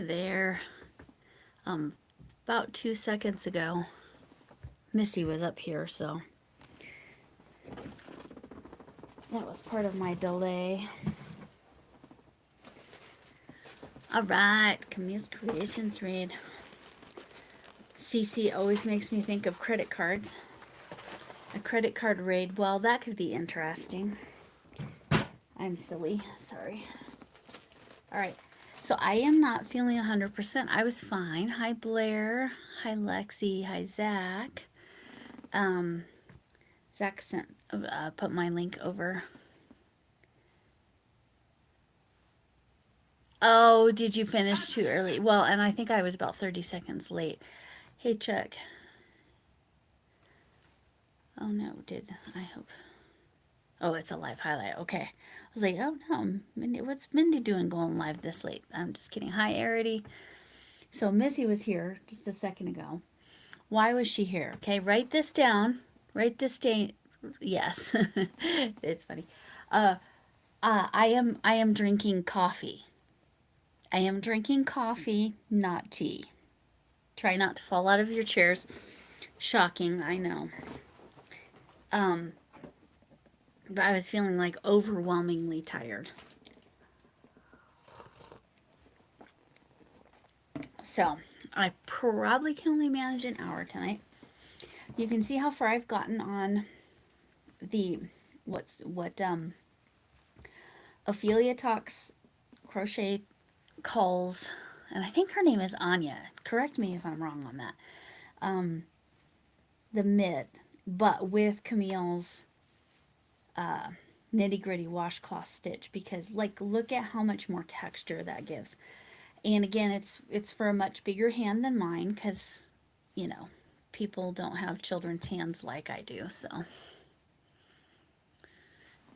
there. About 2 seconds ago, Missy was up here, so that was part of my delay. All right, Camille's Creations read. CC always makes me think of credit cards. A credit card raid, well, that could be interesting. I'm silly, sorry. All right, so I am not feeling 100%. I was fine. Hi, Blair. Hi, Lexi. Hi, Zach. Zach sent, put my link over. Oh, did you finish too early? Well, and I think I was about 30 seconds late. Hey, Chuck. Oh, no, I hope. Oh, it's a live highlight. Okay. I was like, oh, no. Mindy, what's Mindy doing going live this late? I'm just kidding. Hi, Arity. So Missy was here just a second ago. Why was she here? Okay, write this down. Write this down. Yes. It's funny. I am drinking coffee. I am drinking coffee, not tea. Try not to fall out of your chairs. Shocking, I know. But I was feeling like overwhelmingly tired. So, I probably can only manage an hour tonight. You can see how far I've gotten on the what Ophelia Talks Crochet calls, and I think her name is Anya. Correct me if I'm wrong on that. The mitt, but with Camille's nitty gritty washcloth stitch, because like look at how much more texture that gives. And again, it's for a much bigger hand than mine, because you know people don't have children's hands like I do. So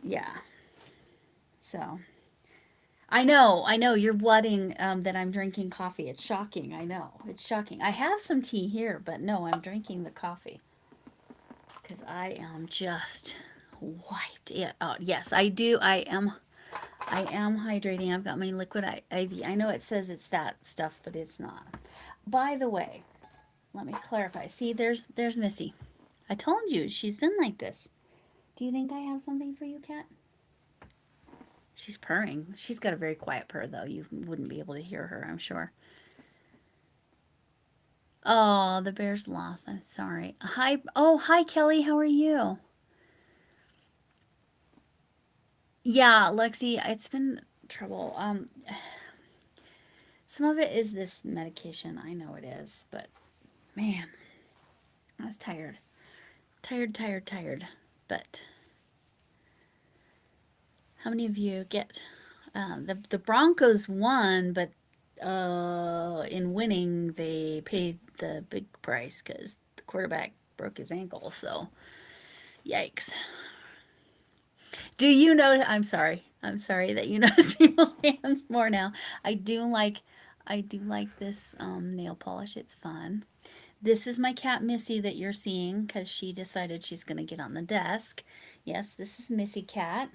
yeah. So I know you're whatting that I'm drinking coffee. It's shocking. I know it's shocking. I have some tea here, but no, I'm drinking the coffee because I am just wiped it out. Yes, I do. I am hydrating. I've got my liquid IV. I know it says it's that stuff, but it's not. By the way, let me clarify. See, there's Missy. I told you she's been like this. Do you think I have something for you, Kat? She's purring. She's got a very quiet purr, though. You wouldn't be able to hear her, I'm sure. Oh, the Bears lost. I'm sorry. Hi. Oh, hi, Kelly. How are you? Yeah, Lexi, it's been trouble. Some of it is this medication. I know it is, but man, I was tired. Tired. But how many of you get the Broncos won, but in winning they paid the big price because the quarterback broke his ankle. So yikes. Do you know? I'm sorry. I'm sorry that you notice people's hands more now. I do like this nail polish. It's fun. This is my cat Missy that you're seeing because she decided she's going to get on the desk. Yes, this is Missy Cat.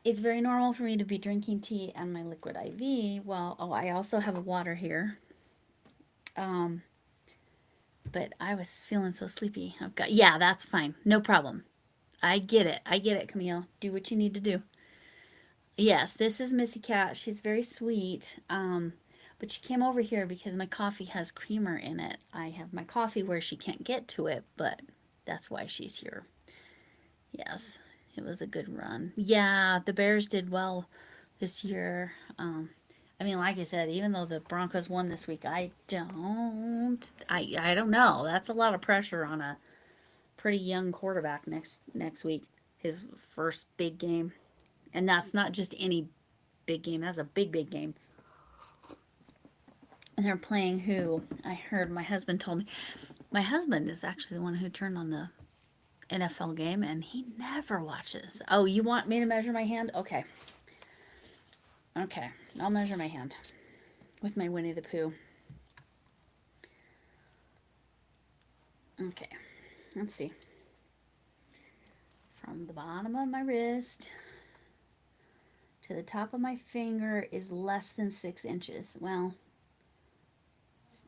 It's very normal for me to be drinking tea and my liquid IV. Well, oh, I also have a water here. But I was feeling so sleepy. Yeah, that's fine. No problem. I get it, Camille. Do what you need to do. Yes, this is Missy Cat. She's very sweet. But she came over here because my coffee has creamer in it. I have my coffee where she can't get to it, but that's why she's here. Yes, it was a good run. Yeah, the Bears did well this year. I mean, like I said, even though the Broncos won this week, I don't know. That's a lot of pressure on a pretty young quarterback next week. His first big game, and that's not just any big game. That's a big game. And they're playing who? I heard my husband told me. My husband is actually the one who turned on the NFL game, and he never watches. Oh, you want me to measure my hand? Okay. Okay, I'll measure my hand with my Winnie the Pooh. Okay, let's see. From the bottom of my wrist to the top of my finger is less than 6 inches. Well,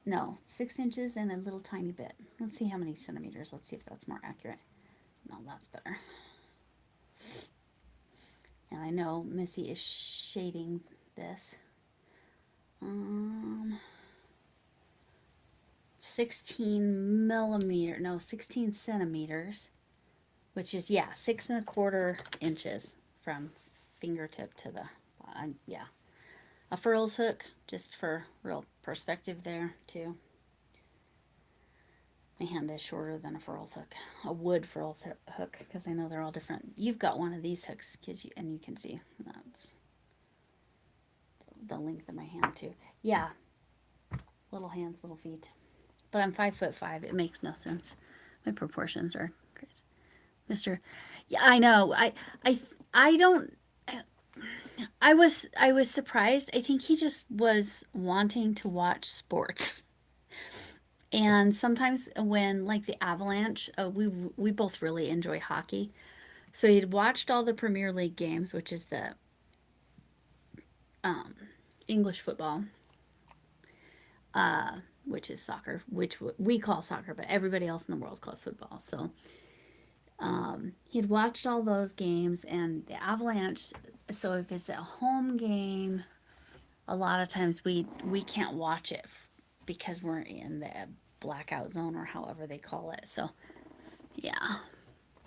no, 6 inches and a little tiny bit. Let's see how many centimeters. Let's see if that's more accurate. No, that's better. And I know Missy is shading this. 16 millimeter, no, 16 centimeters, which is, yeah, 6.25 inches from fingertip to the, yeah. A furls hook, just for real perspective there, too. My hand is shorter than a furls hook, a wood furls hook, because I know they're all different. You've got one of these hooks, and you can see that's the length of my hand, too. Yeah, little hands, little feet. But I'm 5'5". It makes no sense. My proportions are crazy. Mr. Yeah, I know. I don't. I was surprised. I think he just was wanting to watch sports. And sometimes when like the Avalanche, we both really enjoy hockey. So he'd watched all the Premier League games, which is the English football, which is soccer, which we call soccer, but everybody else in the world calls football. So he'd watched all those games, and the Avalanche. So if it's a home game, a lot of times we can't watch it because we're in the blackout zone or however they call it. So yeah,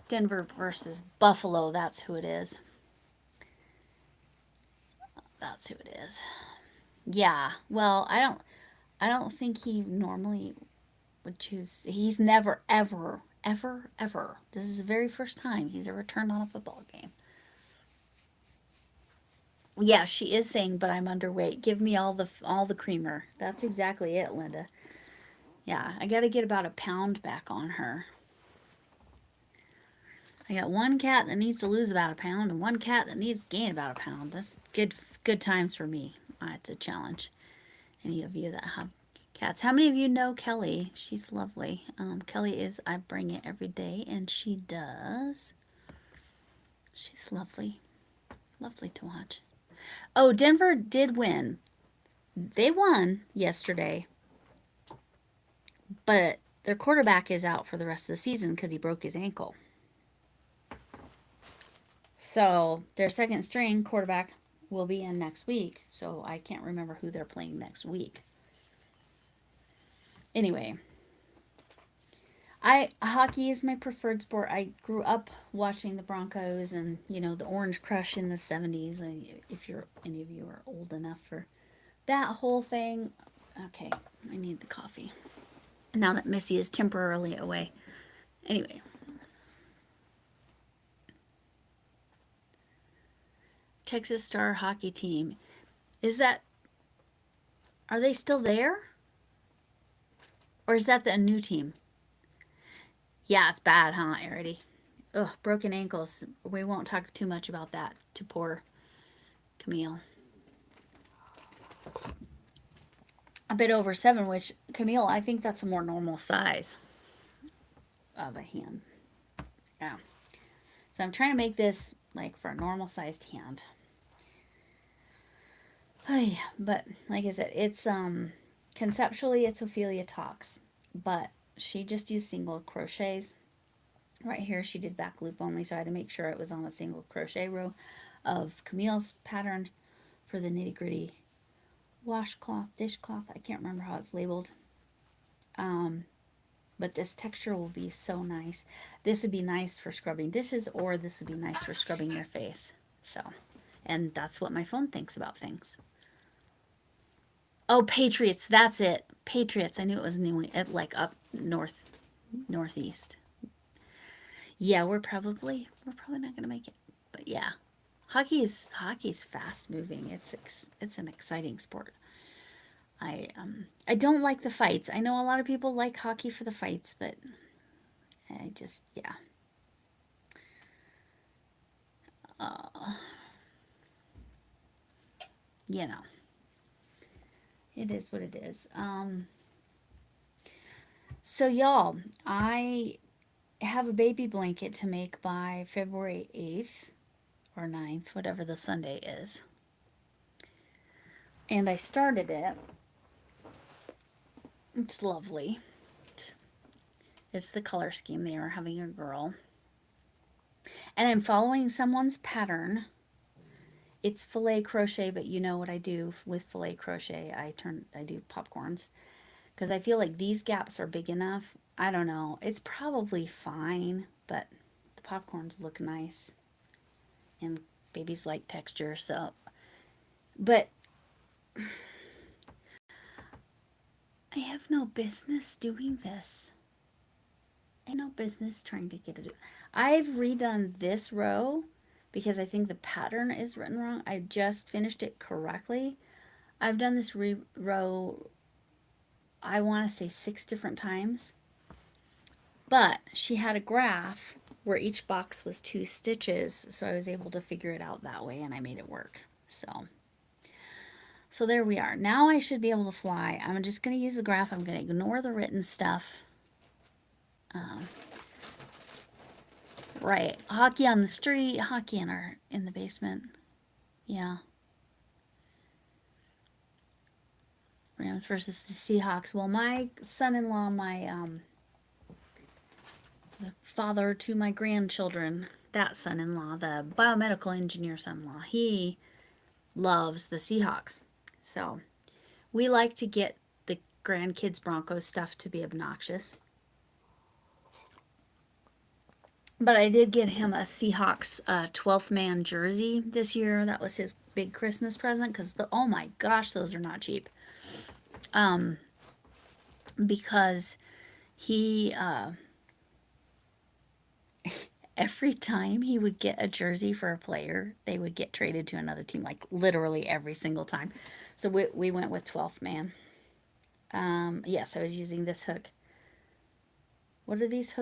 Denver versus Buffalo. That's who it is. That's who it is. Yeah. Well, I don't think he normally would choose. He's never, ever, ever, ever. This is the very first time he's ever turned on a football game. Yeah, she is saying, but I'm underweight. Give me all the creamer. That's exactly it, Linda. Yeah, I got to get about a pound back on her. I got one cat that needs to lose about a pound and one cat that needs to gain about a pound. That's good times for me. It's a challenge. Any of you that have cats. How many of you know Kelly? She's lovely. Kelly is, I bring it every day, and she does. She's lovely. Lovely to watch. Oh, Denver did win. They won yesterday, but their quarterback is out for the rest of the season because he broke his ankle. So their second string quarterback will be in next week. So I can't remember who they're playing next week. Anyway, hockey is my preferred sport. I grew up watching the Broncos and the Orange Crush in the 70s. If any of you are old enough for that whole thing. Okay, I need the coffee now that Missy is temporarily away. Anyway, Texas Star hockey team. Are they still there? Or is that the new team? Yeah, it's bad, huh, Arity? Ugh, broken ankles. We won't talk too much about that to poor Camille. A bit over 7, which, Camille, I think that's a more normal size of a hand. Yeah. So I'm trying to make this like for a normal sized hand. But like I said, it's conceptually it's Ophelia Talks, but she just used single crochets. Right here she did back loop only, so I had to make sure it was on a single crochet row of Camille's pattern for the nitty gritty washcloth, dishcloth. I can't remember how it's labeled. But this texture will be so nice. This would be nice for scrubbing dishes, or this would be nice for scrubbing your face. So, and that's what my phone thinks about things. Oh, Patriots, that's it. Patriots. I knew it was like up northeast. Yeah, we're probably not gonna make it, but yeah, hockey is fast moving. It's an exciting sport. I don't like the fights. I know a lot of people like hockey for the fights, but I just yeah. It is what it is. So y'all, I have a baby blanket to make by February 8th or 9th, whatever the Sunday is. And I started it. It's lovely. It's the color scheme. They are having a girl. And I'm following someone's pattern. It's filet crochet, but you know what I do with filet crochet? I do popcorns. Because I feel like these gaps are big enough. I don't know. It's probably fine, but the popcorns look nice. And babies like texture, so. But I have no business doing this. I have no business trying to get it. I've redone this row because I think the pattern is written wrong. I just finished it correctly. I've done this row, I want to say 6 different times. But she had a graph where each box was 2 stitches, so I was able to figure it out that way, and I made it work. So there we are. Now I should be able to fly. I'm just going to use the graph. I'm going to ignore the written stuff. Right. Hockey on the street, hockey in the basement. Yeah. Rams versus the Seahawks. Well, my son-in-law, the father to my grandchildren, that son-in-law, the biomedical engineer son-in-law, he loves the Seahawks. So we like to get the grandkids Broncos stuff to be obnoxious. But I did get him a Seahawks 12th man jersey this year. That was his big Christmas present because oh my gosh, those are not cheap. Because he every time he would get a jersey for a player, they would get traded to another team, like literally every single time. So we went with 12th man. Yes, I was using this hook. What are these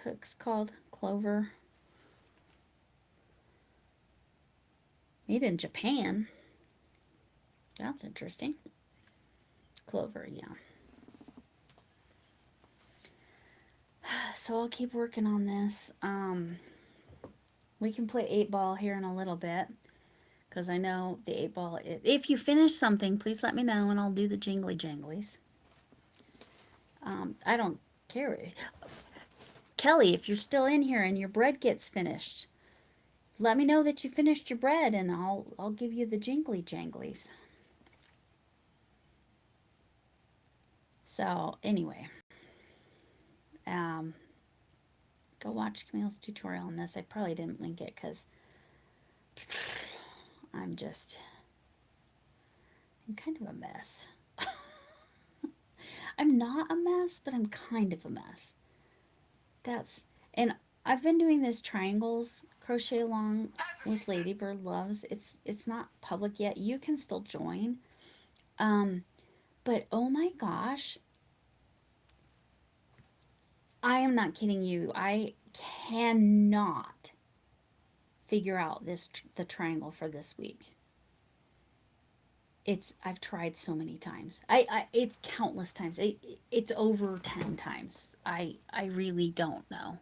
hooks called? Clover. Made in Japan. That's interesting. Clover, yeah. So I'll keep working on this. We can play 8-ball here in a little bit. Because I know the 8-ball is... If you finish something, please let me know and I'll do the jingly janglies. I don't care. Kelly, if you're still in here and your bread gets finished, let me know that you finished your bread and I'll give you the jingly janglies. So anyway, go watch Camille's tutorial on this. I probably didn't link it because I'm kind of a mess. I'm not a mess, but I'm kind of a mess. And I've been doing this triangles crochet along with Ladybird Loves. It's not public yet. You can still join. But oh my gosh, I am not kidding you. I cannot figure out the triangle for this week. I've tried so many times. It's countless times. It's over 10 times. I really don't know.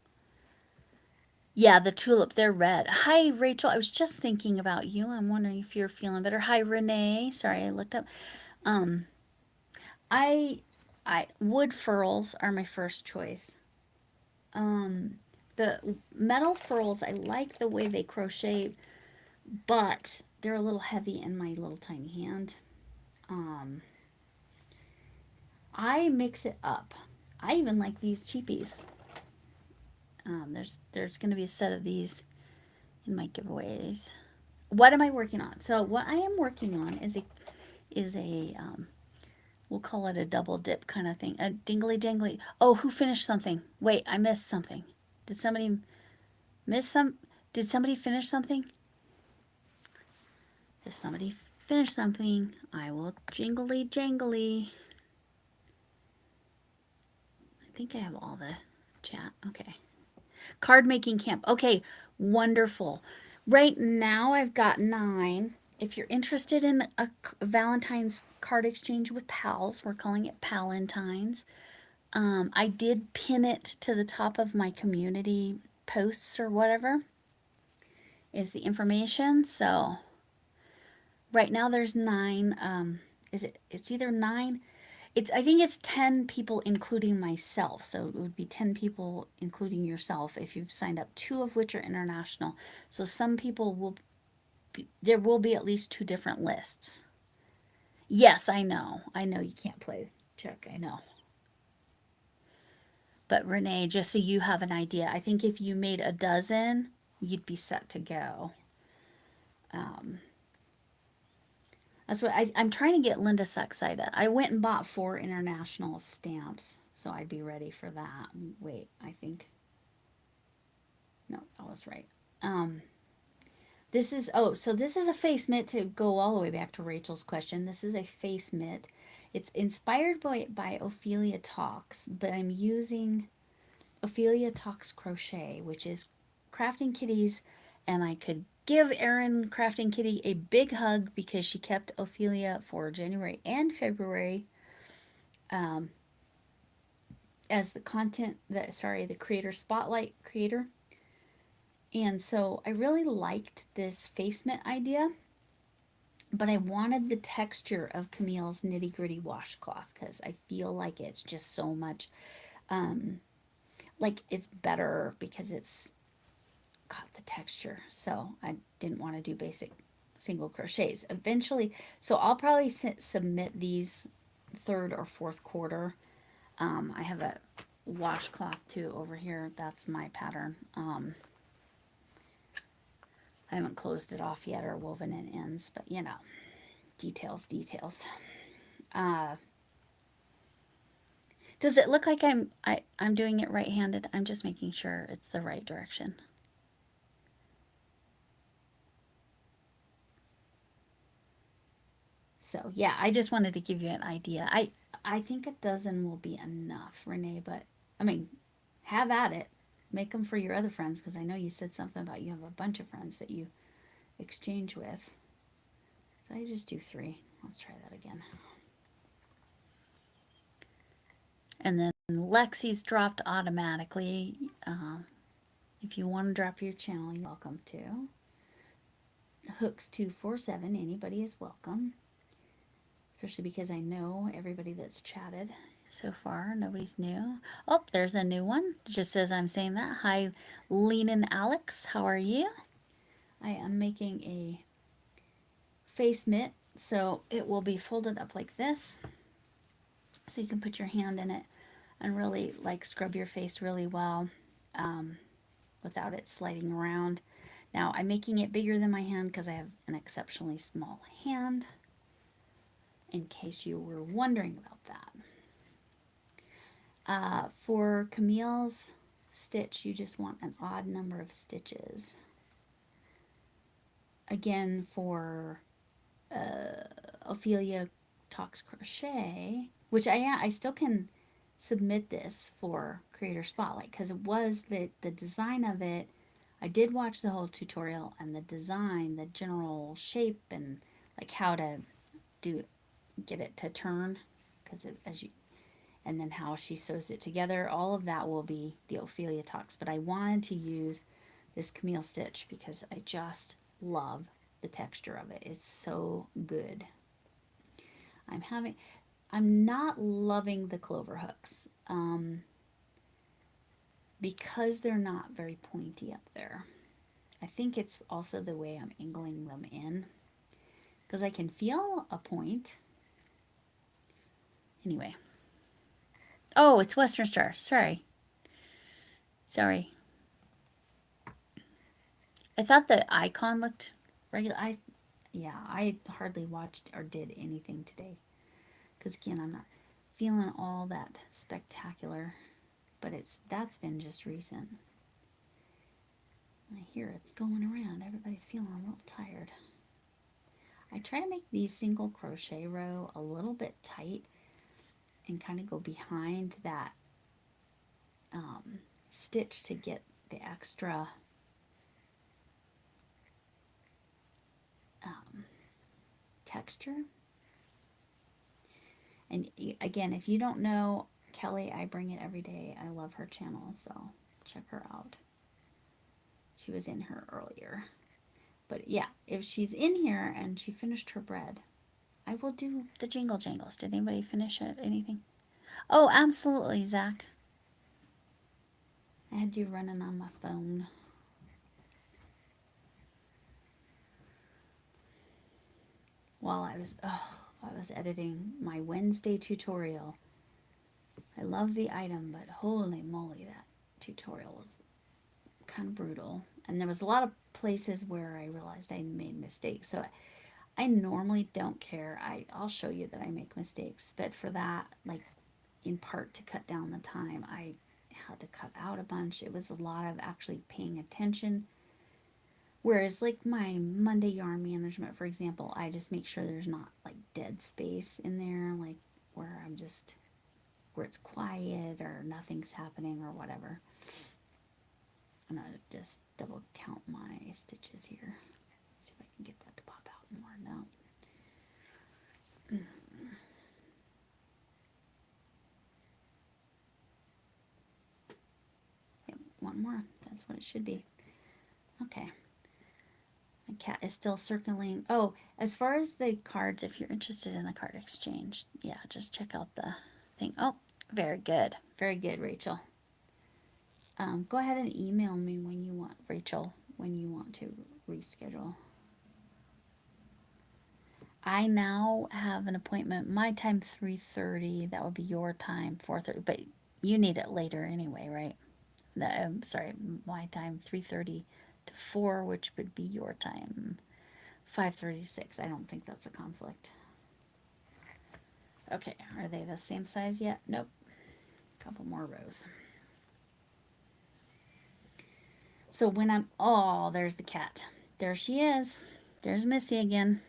Yeah, the tulip, they're red. Hi, Rachel. I was just thinking about you. I'm wondering if you're feeling better. Hi, Renee. Sorry, I looked up. I wood furls are my first choice. The metal furls, I like the way they crochet, but they're a little heavy in my little tiny hand. I mix it up. I even like these cheapies. There's going to be a set of these in my giveaways. What am I working on? So what I am working on is a we'll call it a double dip kind of thing. A dingly dangly. Oh, who finished something? Wait, I missed something. Did somebody miss some? Did somebody finish something? If somebody finished something, I will jingly jangly. I think I have all the chat. Okay. Card making camp. Okay, wonderful. Right now I've got 9. If you're interested in a Valentine's card exchange with pals, we're calling it Palentines. I did pin it to the top of my community posts or whatever. is the information. So right now there's 9. It's either 9. I think it's 10 people including myself. So it would be 10 people including yourself if you've signed up, 2 of which are international. So some people there will be at least 2 different lists. Yes, I know. I know you can't play check. I know. But Renee, just so you have an idea, I think if you made a dozen, you'd be set to go. That's what I'm trying to get Linda so excited. I went and bought 4 international stamps, so I'd be ready for that. Wait, I think. No, that was right. This is, so this is a face mitt to go all the way back to Rachel's question. This is a face mitt. It's inspired by Ophelia Talks, but I'm using Ophelia Talks Crochet, which is crafting kitties, and I could give Erin Crafting Kitty a big hug because she kept Ophelia for January and February as the creator spotlight creator. And so I really liked this face mitt idea, but I wanted the texture of Camille's nitty gritty washcloth because I feel like it's just so much, like it's better because it's got the texture. So I didn't want to do basic single crochets. Eventually, so I'll probably submit these third or fourth quarter. I have a washcloth too over here. That's my pattern. I haven't closed it off yet or woven in ends, but you know, details. Does it look like I'm doing it right-handed? I'm just making sure it's the right direction. So yeah, I just wanted to give you an idea. I think a dozen will be enough, Renee, but I mean, have at it. Make them for your other friends because I know you said something about you have a bunch of friends that you exchange with. So I just do 3. Let's try that again. And then Lexi's dropped automatically. If you want to drop your channel, you're welcome to. Hooks247, anybody is welcome. Especially because I know everybody that's chatted so far. Nobody's new. Oh, there's a new one. Just as I'm saying that. Hi, Leanin Alex. How are you? I am making a face mitt. So it will be folded up like this. So you can put your hand in it and really like scrub your face really well without it sliding around. Now I'm making it bigger than my hand because I have an exceptionally small hand, in case you were wondering about that. For Camille's stitch, you just want an odd number of stitches. Again, for Ophelia Talks Crochet, which I still can submit this for Creator Spotlight because it was the design of it. I did watch the whole tutorial, and the design, the general shape, and like how to get it to turn, because and then how she sews it together, all of that will be the Ophelia Talks. But I wanted to use this Camille stitch because I just love the texture of it. It's so good. I'm not loving the clover hooks because they're not very pointy up there. I think it's also the way I'm angling them in because I can feel a point. Anyway. Oh, it's Western Star. Sorry. I thought the icon looked regular. I hardly watched or did anything today because again, I'm not feeling all that spectacular, but that's been just recent. I hear it's going around. Everybody's feeling a little tired. I try to make these single crochet row a little bit tight and kind of go behind that stitch to get the extra texture. And again, if you don't know Kelly, I bring it every day. I love her channel, so check her out. She was in her earlier. But yeah, if she's in here and she finished her bread, I will do the jingle jangles. Did anybody finish it? Anything? Oh, absolutely, Zach. I had you running on my phone. While I was editing my Wednesday tutorial. I love the item, but holy moly, that tutorial was kind of brutal. And there was a lot of places where I realized I made mistakes. So I normally don't care. I'll show you that I make mistakes, but for that, like in part to cut down the time, I had to cut out a bunch. It was a lot of actually paying attention. Whereas like my Monday yarn management, for example, I just make sure there's not like dead space in there, like where where it's quiet or nothing's happening or whatever. I'm gonna just double count my stitches here. See if I can get that to pop out more. No. Yep, one more. That's what it should be. Okay. My cat is still circling. Oh, as far as the cards, if you're interested in the card exchange, yeah, just check out the thing. Oh, very good. Very good, Rachel. Go ahead and email me when you want, Rachel, when you want to reschedule. I now have an appointment. My time 3:30. That would be your time 4:30. But you need it later anyway, right? Sorry, my time 3:30 to 4, which would be your time 5:36. I don't think that's a conflict. Okay, are they the same size yet? Nope. A couple more rows. So when oh, there's the cat. There she is. There's Missy again.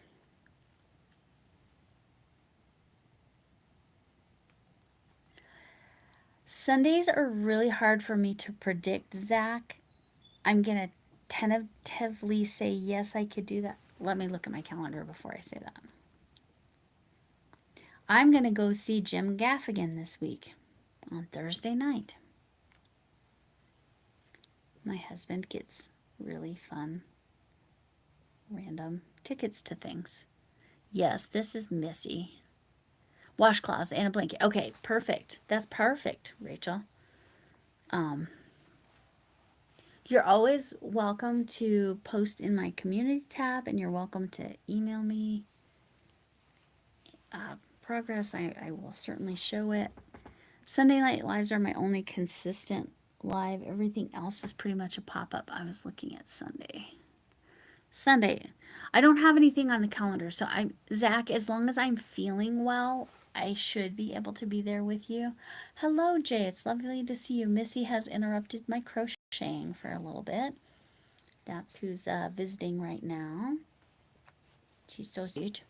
Sundays are really hard for me to predict, Zach. I'm going to tentatively say yes, I could do that. Let me look at my calendar before I say that. I'm going to go see Jim Gaffigan this week on Thursday night. My husband gets really fun, random tickets to things. Yes, this is Missy. Washcloths and a blanket. Okay, perfect. That's perfect, Rachel. You're always welcome to post in my community tab, and you're welcome to email me progress. I will certainly show it. Sunday night lives are my only consistent live. Everything else is pretty much a pop-up. I was looking at Sunday. I don't have anything on the calendar, so Zach, as long as I'm feeling well, I should be able to be there with you. Hello, Jay. It's lovely to see you. Missy has interrupted my crocheting for a little bit. That's who's visiting right now. She's so sweet.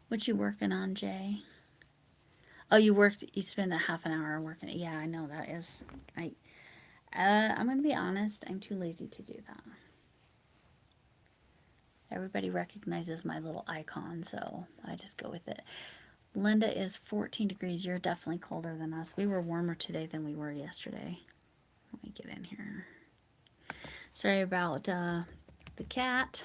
What you working on, Jay? Oh, you spent a half an hour working. Yeah, I know that is. I'm going to be honest. I'm too lazy to do that. Everybody recognizes my little icon, so I just go with it. Linda is 14 degrees. You're definitely colder than us. We were warmer today than we were yesterday. Let me get in here. Sorry about the cat.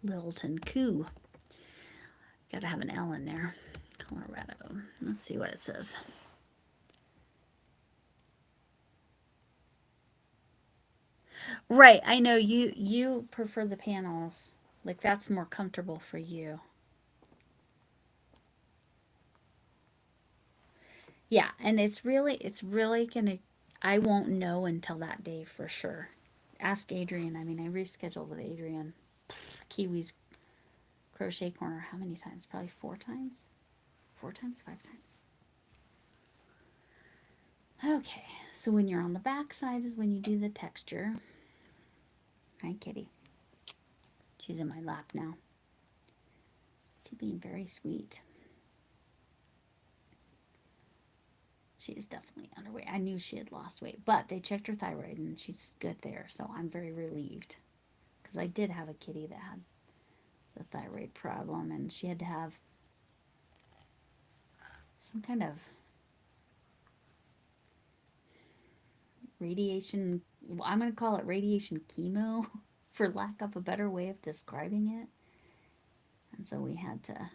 Littleton Coo. Gotta have an L in there. Colorado. Let's see what it says. Right, I know you prefer the panels. Like that's more comfortable for you. Yeah, and it's really gonna, I won't know until that day for sure. Ask Adrian. I mean, I rescheduled with Adrian. Kiwi's Crochet Corner how many times? Probably 4 times? 4 times? 5 times? Okay, so when you're on the back side is when you do the texture. Hi, kitty. She's in my lap now. She's being very sweet. She is definitely underweight. I knew she had lost weight, but they checked her thyroid and she's good there, so I'm very relieved. Because I did have a kitty that had the thyroid problem, and she had to have some kind of radiation, I'm going to call it radiation chemo, for lack of a better way of describing it. And so we had to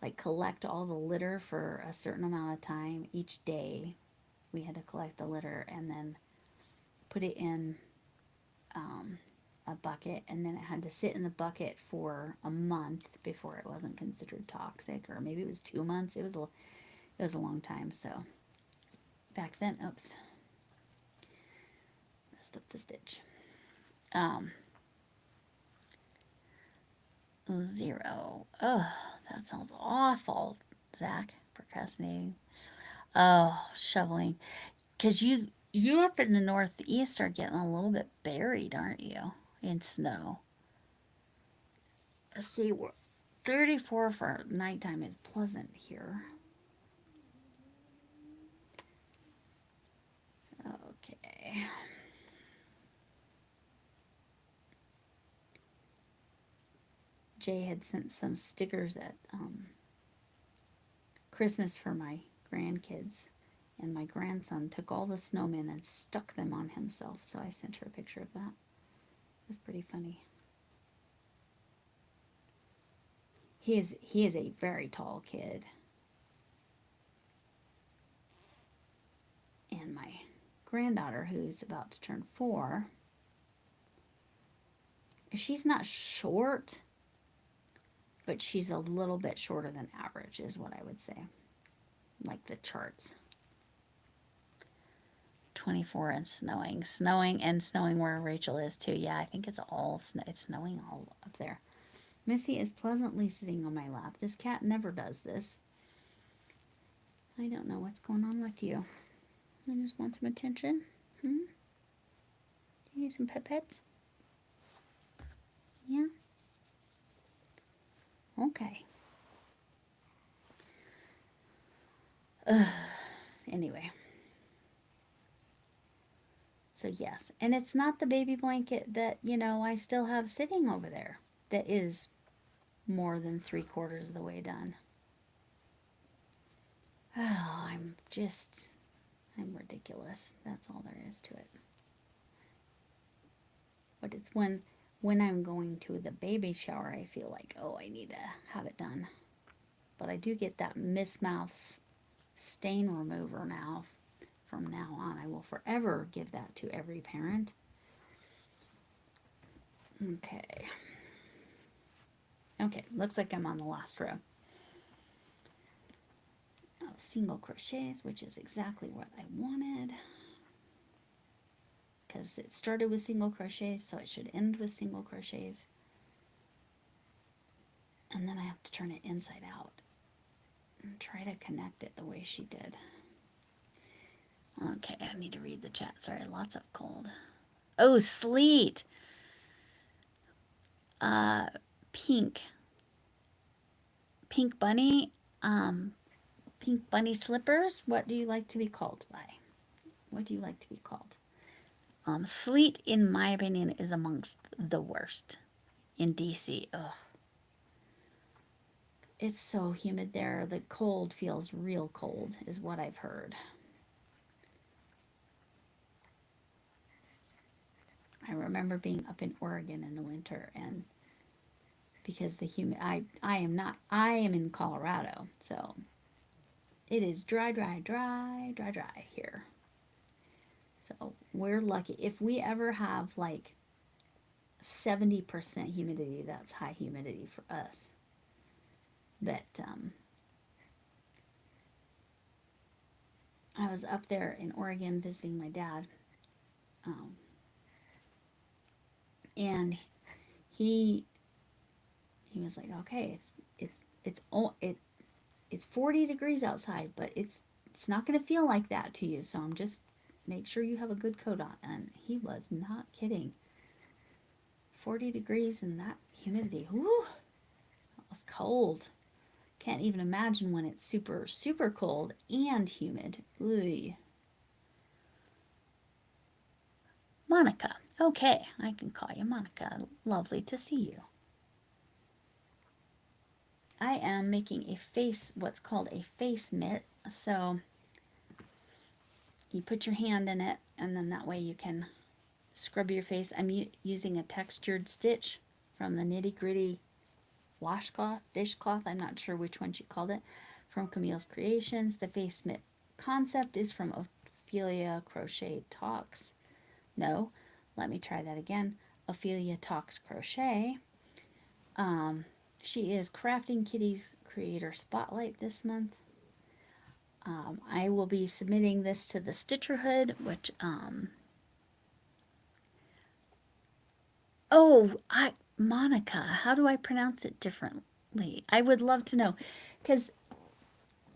like collect all the litter for a certain amount of time each day. We had to collect the litter and then put it in a bucket, and then it had to sit in the bucket for a month before it wasn't considered toxic, or maybe it was 2 months. It was a long time. So back then, oops, messed up the stitch. 0. Oh, that sounds awful, Zach. Procrastinating. Oh, shoveling. Because you up in the Northeast are getting a little bit buried, aren't you? In snow. Let's see, 34 for nighttime is pleasant here. Okay. Jay had sent some stickers at Christmas for my grandkids, and my grandson took all the snowmen and stuck them on himself, so I sent her a picture of that. It was pretty funny. He is a very tall kid. And my granddaughter, who's about to turn 4, she's not short, but she's a little bit shorter than average, is what I would say. Like the charts. 24 and snowing. Snowing where Rachel is too. Yeah, I think it's snowing all up there. Missy is pleasantly sitting on my lap. This cat never does this. I don't know what's going on with you. I just want some attention. Do you need some pet-pets? Yeah? Okay. Anyway. So yes, and it's not the baby blanket that, I still have sitting over there that is more than 3/4 of the way done. Oh, I'm ridiculous. That's all there is to it. But it's when I'm going to the baby shower, I feel like, oh, I need to have it done. But I do get that Miss Mouth's stain remover now. From now on, I will forever give that to every parent. Okay. Okay, looks like I'm on the last row. Oh, single crochets, which is exactly what I wanted. Because it started with single crochets, so it should end with single crochets. And then I have to turn it inside out and try to connect it the way she did. Okay, I need to read the chat. Sorry, lots of cold. Oh, sleet. Pink. Pink bunny. Pink bunny slippers. What do you like to be called by? What do you like to be called? Sleet, in my opinion, is amongst the worst in DC. Ugh. It's so humid there. The cold feels real cold, is what I've heard. I remember being up in Oregon in the winter, and because the humid, I am in Colorado, so it is dry here. So we're lucky. If we ever have like 70% humidity, that's high humidity for us. But I was up there in Oregon visiting my dad, and he was like, okay, it's 40 degrees outside, but it's not going to feel like that to you, so I'm just make sure you have a good coat on. And he was not kidding. 40 degrees and that humidity, whoo, that was cold. Can't even imagine when it's super, super cold and humid. Ooh. Monica. Okay, I can call you Monica. Lovely to see you. I am making what's called a face mitt. So, You put your hand in it, and then that way you can scrub your face. I'm using a textured stitch from the Nitty Gritty washcloth, dishcloth. I'm not sure which one she called it. From Camille's Creations. The face mitt concept is from Ophelia Crochet Talks. No, let me try that again. Ophelia Talks Crochet. She is Crafting Kitty's Creator Spotlight this month. I will be submitting this to the Stitcherhood, which, Monica, how do I pronounce it differently? I would love to know, because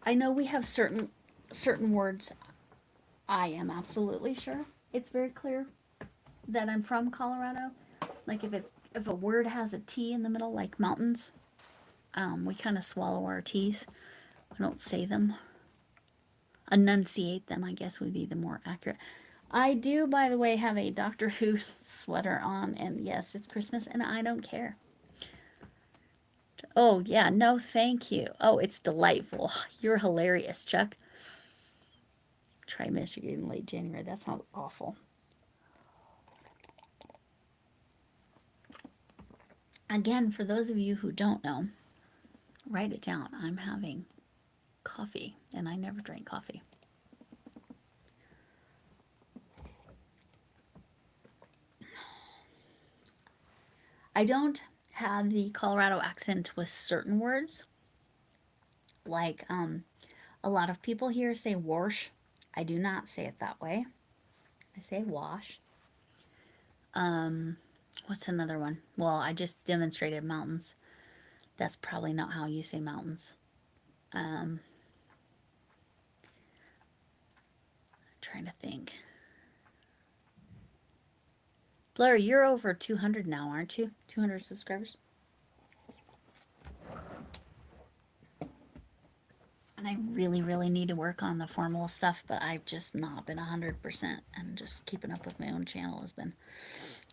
I know we have certain words. I am absolutely sure it's very clear that I'm from Colorado. Like if a word has a T in the middle, like mountains, we kind of swallow our T's. We don't say them. Enunciate them, I guess, would be the more accurate. I do, by the way, have a Doctor Who sweater on, and yes, it's Christmas, and I don't care. Oh, yeah, no, thank you. Oh, it's delightful. You're hilarious, Chuck. Trimester in late January. That sounds awful. Again, for those of you who don't know, write it down. I'm having coffee, and I never drink coffee. I don't have the Colorado accent with certain words. Like, a lot of people here say wash. I do not say it that way. I say wash. What's another one? Well, I just demonstrated mountains. That's probably not how you say mountains. Trying to think. Blair, you're over 200 now, aren't you? 200 subscribers. And I really, really need to work on the formal stuff, but I've just not been 100%. And just keeping up with my own channel has been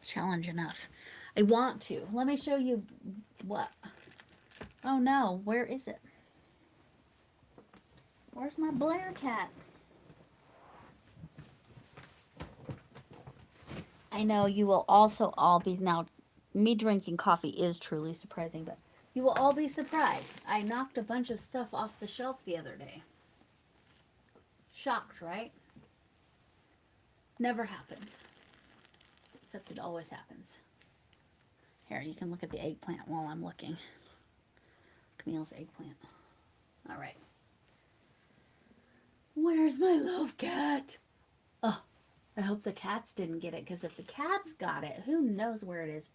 challenge enough. I want to. Let me show you what. Oh no, where is it? Where's my Blair cat? I know you will also all be, now me drinking coffee is truly surprising, but you will all be surprised. I knocked a bunch of stuff off the shelf the other day. Shocked, right? Never happens. Except it always happens. Here, you can look at the eggplant while I'm looking. Camille's eggplant. All right. Where's my love cat? Oh, I hope the cats didn't get it, because if the cats got it, who knows where it is.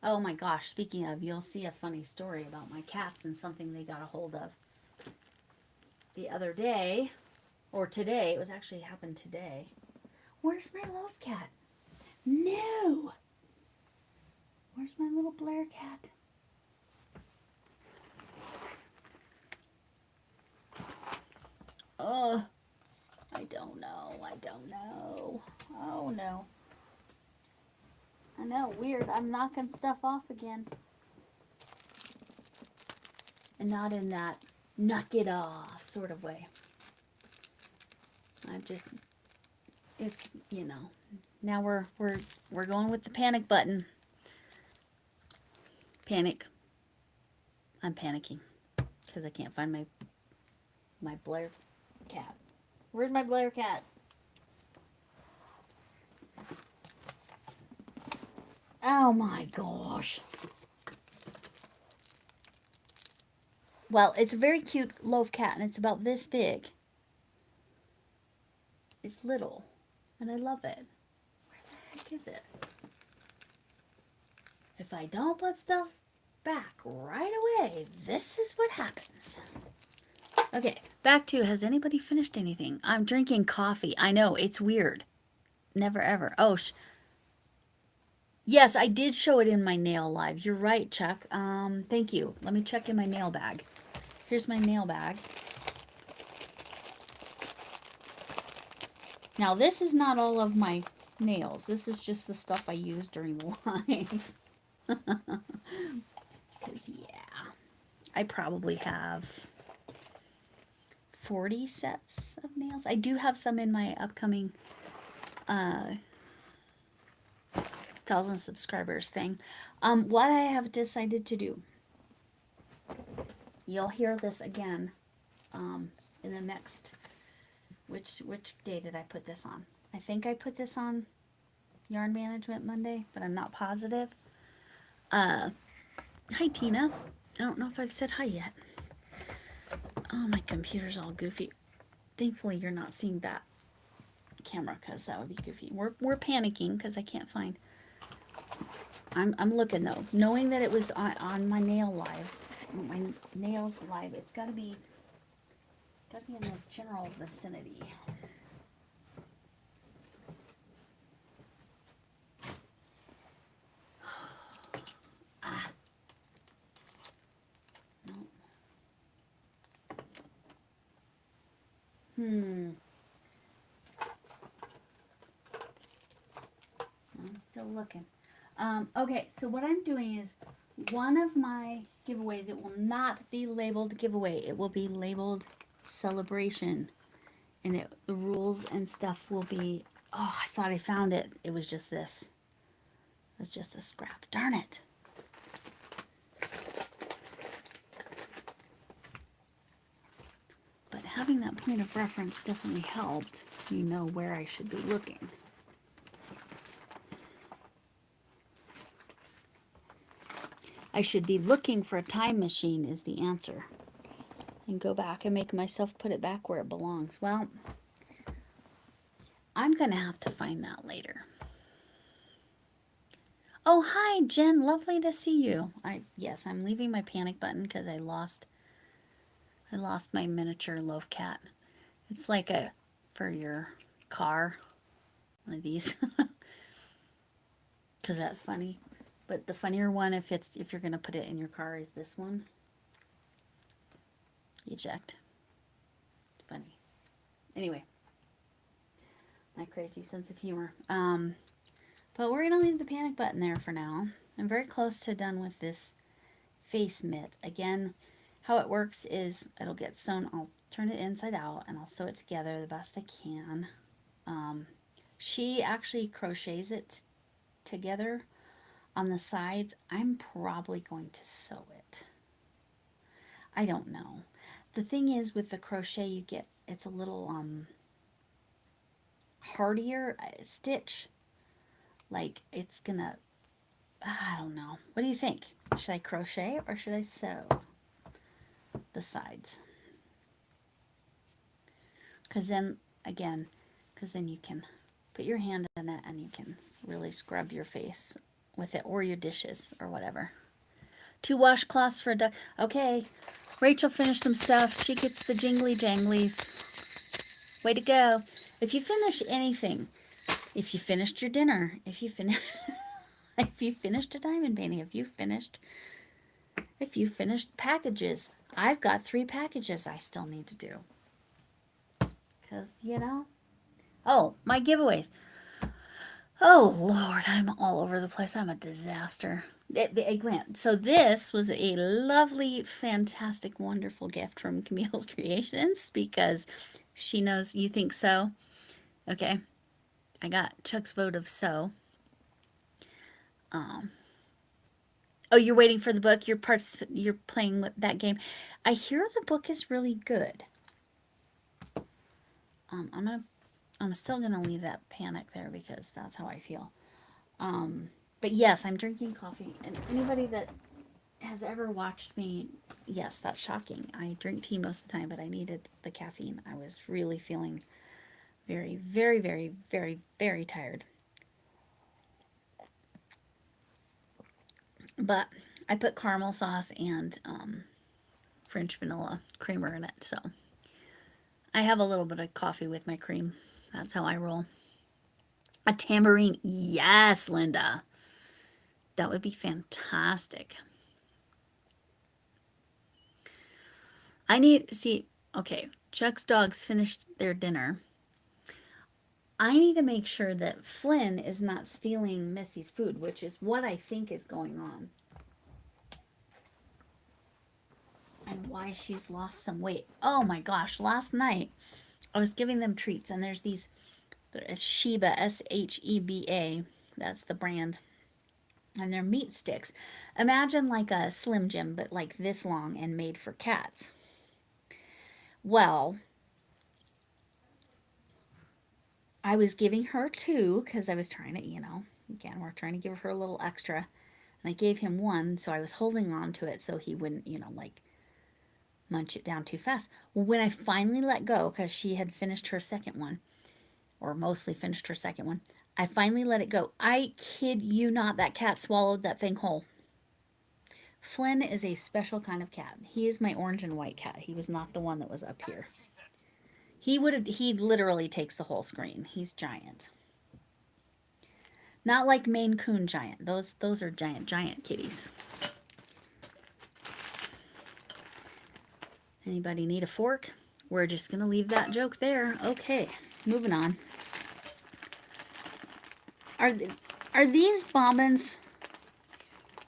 Oh my gosh, speaking of, you'll see a funny story about my cats and something they got a hold of. The other day, or today, it was actually happened today. Where's my love cat? No! Where's my little Blair cat? Oh, I don't know. I don't know. Oh no. I know, weird. I'm knocking stuff off again. And not in that knock it off sort of way. I'm just, it's, you know, now we're going with the panic button. Panic. I'm panicking because I can't find my Blair cat. Where's my Blair cat? Oh my gosh. Well, it's a very cute loaf cat, and it's about this big. It's little, and I love it. Where the heck is it? If I don't put stuff back right away, this is what happens. Okay, back to, has anybody finished anything? I'm drinking coffee. I know, it's weird. Never ever. Oh, yes, I did show it in my nail live. You're right, Chuck. Thank you. Let me check in my nail bag. Here's my nail bag. Now, this is not all of my nails. This is just the stuff I use during the live. Because, yeah, I probably have 40 sets of nails. I do have some in my upcoming 1,000 subscribers thing. What I have decided to do, you'll hear this again in the next, which day did I put this on? I think I put this on Yarn Management Monday, but I'm not positive. Hi Tina. I don't know if I've said hi yet. Oh, my computer's all goofy. Thankfully you're not seeing that camera because that would be goofy. We're panicking because I can't find. I'm looking though, knowing that it was on my nails live. It's got to be in this general vicinity. I'm still looking. Okay, so what I'm doing is one of my giveaways, it will not be labeled giveaway. It will be labeled celebration. And the rules and stuff will be, oh, I thought I found it. It was just this. It was just a scrap. Darn it. But having that point of reference definitely helped me know where I should be looking. I should be looking for a time machine is the answer. And go back and make myself put it back where it belongs. Well, I'm going to have to find that later. Oh, hi, Jen. Lovely to see you. Yes, I'm leaving my panic button because I lost my miniature loaf cat. It's like for your car, one of these. Because that's funny. But the funnier one, if you're going to put it in your car, is this one. Eject. Funny. Anyway. My crazy sense of humor. But we're going to leave the panic button there for now. I'm very close to done with this face mitt. Again, how it works is it'll get sewn. I'll turn it inside out and I'll sew it together the best I can. She actually crochets it together on the sides. I'm probably going to sew it. I don't know. The thing is with the crochet it's a little hardier stitch. Like it's gonna, I don't know. What do you think? Should I crochet or should I sew the sides? Because then you can put your hand in it and you can really scrub your face with it or your dishes or whatever. 2 washcloths for a duck. Okay, Rachel finished some stuff. She gets the jingly janglies. Way to go. If you finish anything, if you finished your dinner, if you finished a diamond painting, if you finished packages, I've got 3 packages I still need to do. Because, oh, my giveaways. Oh, Lord, I'm all over the place. I'm a disaster. The eggplant. So this was a lovely, fantastic, wonderful gift from Camille's Creations because she knows you think so. Okay. I got Chuck's vote of so. Oh, you're waiting for the book. You're playing with that game. I hear the book is really good. I'm still gonna leave that panic there because that's how I feel. But yes, I'm drinking coffee, and anybody that has ever watched me, yes, that's shocking. I drink tea most of the time, but I needed the caffeine. I was really feeling very, very, very, very, very tired. But I put caramel sauce and French vanilla creamer in it, so I have a little bit of coffee with my cream. That's how I roll. A tambourine. Yes, Linda. That would be fantastic. Okay, Chuck's dogs finished their dinner. I need to make sure that Flynn is not stealing Missy's food, which is what I think is going on. And why she's lost some weight. Oh my gosh, last night I was giving them treats, and there's these Sheba, Sheba, that's the brand, and they're meat sticks. Imagine like a Slim Jim, but like this long and made for cats. Well, I was giving her two because I was trying to, again, we're trying to give her a little extra. And I gave him one, so I was holding on to it so he wouldn't, like munch it down too fast. Well, when I finally let go, because she had finished her second one, or mostly finished her second one, I finally let it go. I kid you not, that cat swallowed that thing whole. Flynn is a special kind of cat. He is my orange and white cat. He was not the one that was up here. He literally takes the whole screen. He's giant. Not like Maine Coon giant. Those are giant kitties. Anybody need a fork? We're just going to leave that joke there. Okay, moving on. Are these bobbins...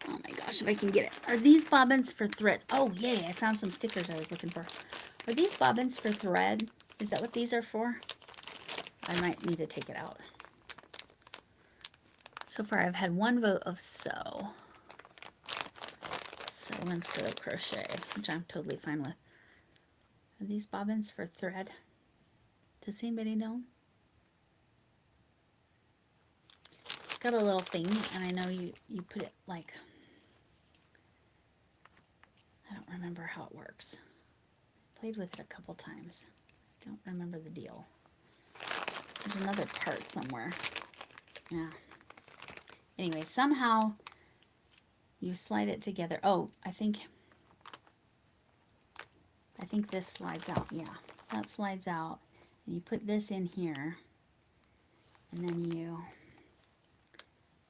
Oh my gosh, if I can get it. Are these bobbins for thread? Oh, yay, I found some stickers I was looking for. Are these bobbins for thread? Is that what these are for? I might need to take it out. So far, I've had one vote of sew. Sew instead of crochet, which I'm totally fine with. Are these bobbins for thread? Does anybody know? It's got a little thing, and I know you put it like... I don't remember how it works. Played with it a couple times. Don't remember the deal. There's another part somewhere. Yeah. Anyway, somehow you slide it together. Oh, I think this slides out. Yeah, that slides out. And you put this in here. And then you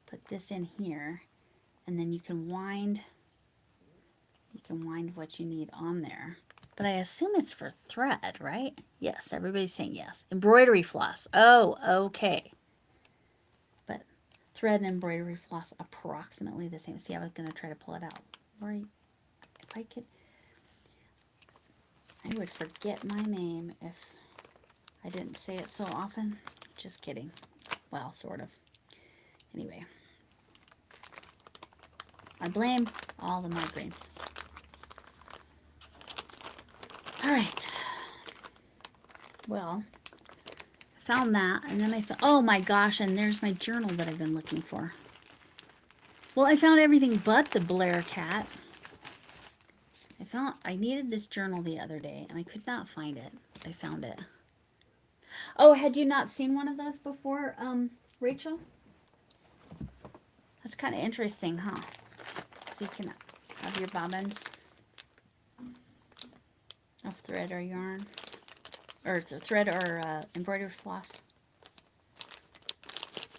put this in here. And then you can wind what you need on there. But I assume it's for thread, right? Yes, everybody's saying yes. Embroidery floss. Oh, okay. But thread and embroidery floss approximately the same. See, I was going to try to pull it out. Right? If I could... I would forget my name if I didn't say it so often. Just kidding. Well, sort of. Anyway. I blame all the migraines. All right. Well, I found that, and then I found, oh my gosh, and there's my journal that I've been looking for. Well, I found everything but the Blair cat. I needed this journal the other day, and I could not find it. I found it. Oh, had you not seen one of those before, Rachel? That's kind of interesting, huh? So you can have your bobbins of thread or yarn, or thread or embroidery floss.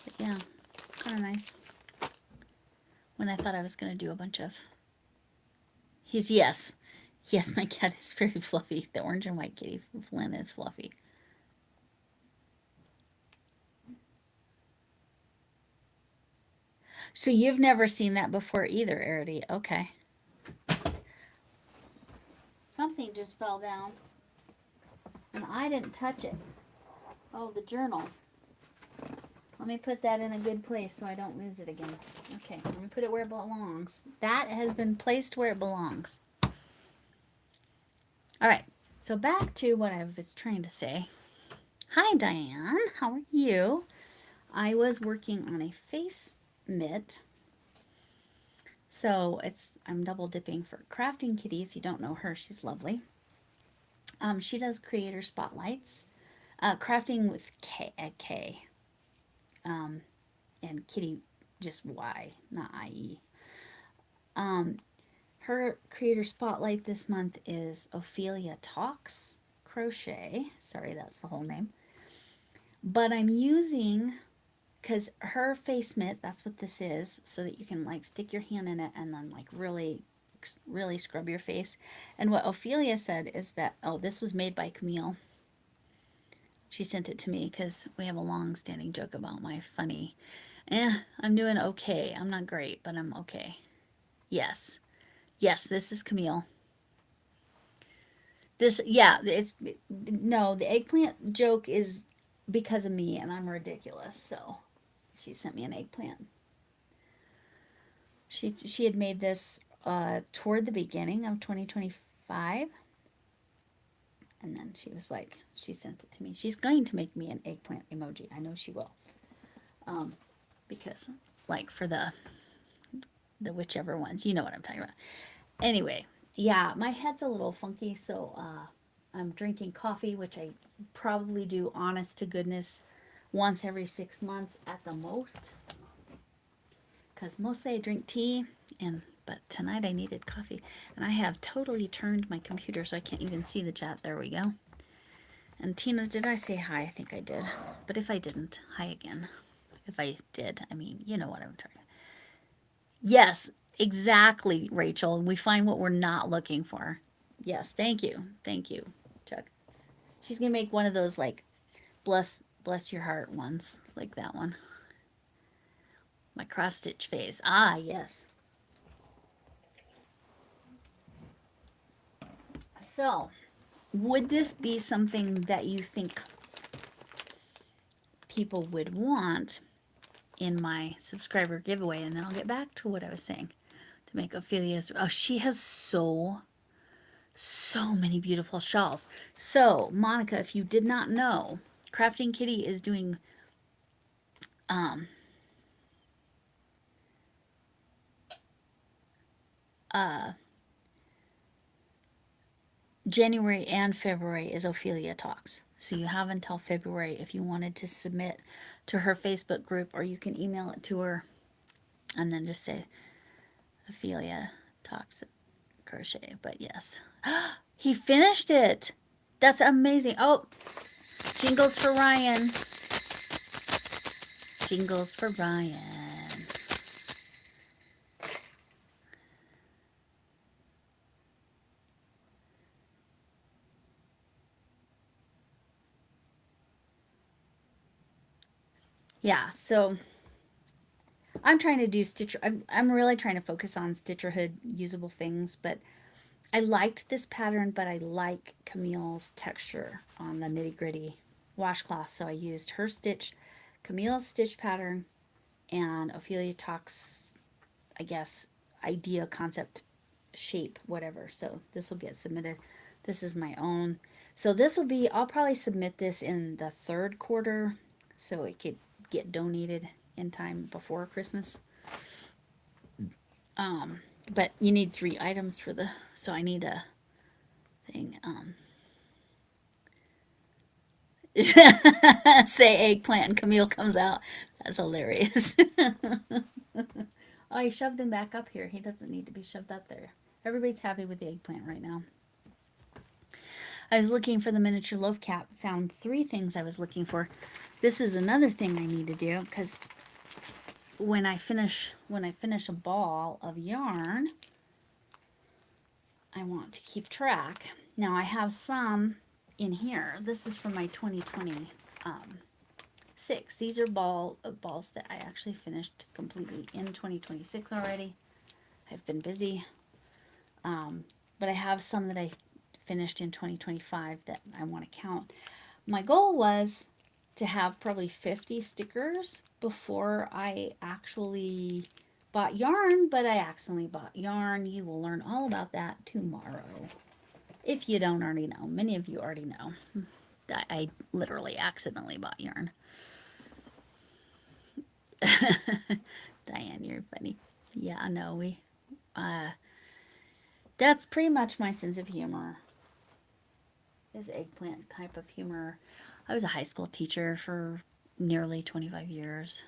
But yeah, kind of nice. When I thought I was going to do a bunch of... Yes, my cat is very fluffy. The orange and white kitty from Flynn is fluffy. So you've never seen that before either, Arity. Okay. Something just fell down. And I didn't touch it. Oh, the journal. Let me put that in a good place so I don't lose it again. Okay, let me put it where it belongs. That has been placed where it belongs. All right, so back to what I was trying to say. Hi, Diane. How are you? I was working on a face mitt. So I'm double dipping for Crafting Kitty. If you don't know her, she's lovely. She does creator spotlights. Crafting with K. And Kitty just Y, not IE. Her creator spotlight this month is Ophelia Talks Crochet. Sorry, that's the whole name. But I'm using, because her face mitt, that's what this is, so that you can like stick your hand in it and then like really scrub your face. And what Ophelia said is that, oh, this was made by Camille. She sent it to me because we have a long-standing joke about my funny. I'm doing okay. I'm not great, but I'm okay. Yes, this is Camille. This, yeah, it's, no, the eggplant joke is because of me and I'm ridiculous. So she sent me an eggplant. She had made this toward the beginning of 2025, and then she was like, she sent it to me. She's going to make me an eggplant emoji. I know she will. Because like for the whichever ones, you know what I'm talking about. Anyway, yeah, my head's a little funky, so I'm drinking coffee, which I probably do, honest to goodness, once every 6 months at the most. Because mostly I drink tea, but tonight I needed coffee, and I have totally turned my computer so I can't even see the chat. There we go. And Tina, did I say hi? I think I did. But if I didn't, hi again. If I did, I mean, you know what I'm talking about. Yes, exactly, Rachel. And we find what we're not looking for. Yes, thank you. Thank you, Chuck. She's going to make one of those, like, bless your heart ones, like that one. My cross stitch face. Ah, yes. So, would this be something that you think people would want in my subscriber giveaway? And then I'll get back to what I was saying to make Ophelia's. Oh, she has so many beautiful shawls. So, Monica, if you did not know, Crafting Kitty is doing January and February is Ophelia Talks. So you have until February if you wanted to submit to her Facebook group, or you can email it to her and then just say Ophelia Talks Crochet. But yes, he finished it. That's amazing. Oh, jingles for Ryan. Jingles for Ryan. Yeah, so I'm trying to do Stitcher. I'm really trying to focus on Stitcherhood usable things, but I liked this pattern, but I like Camille's texture on the nitty gritty washcloth. So I used her stitch, Camille's stitch pattern, and Ophelia Talks, I guess, idea, concept, shape, whatever. So this will get submitted. This is my own. So this will be, I'll probably submit this in the third quarter so it could get donated in time before Christmas. But you need 3 items for the, so I need a thing. Say eggplant and Camille comes out. That's hilarious. Oh, he shoved him back up here. He doesn't need to be shoved up there. Everybody's happy with the eggplant right now. I was looking for the miniature loaf cap. Found 3 things I was looking for. This is another thing I need to do because when I finish a ball of yarn, I want to keep track. Now I have some in here. This is from my 2026. These are balls that I actually finished completely in 2026 already. I've been busy, but I have some that I finished in 2025 that I want to count. My goal was to have probably 50 stickers before I actually bought yarn, but I accidentally bought yarn. You will learn all about that tomorrow. If you don't already know. Many of you already know that I literally accidentally bought yarn. Diane, you're funny. Yeah, no, that's pretty much my sense of humor. Is eggplant type of humor. I was a high school teacher for nearly 25 years.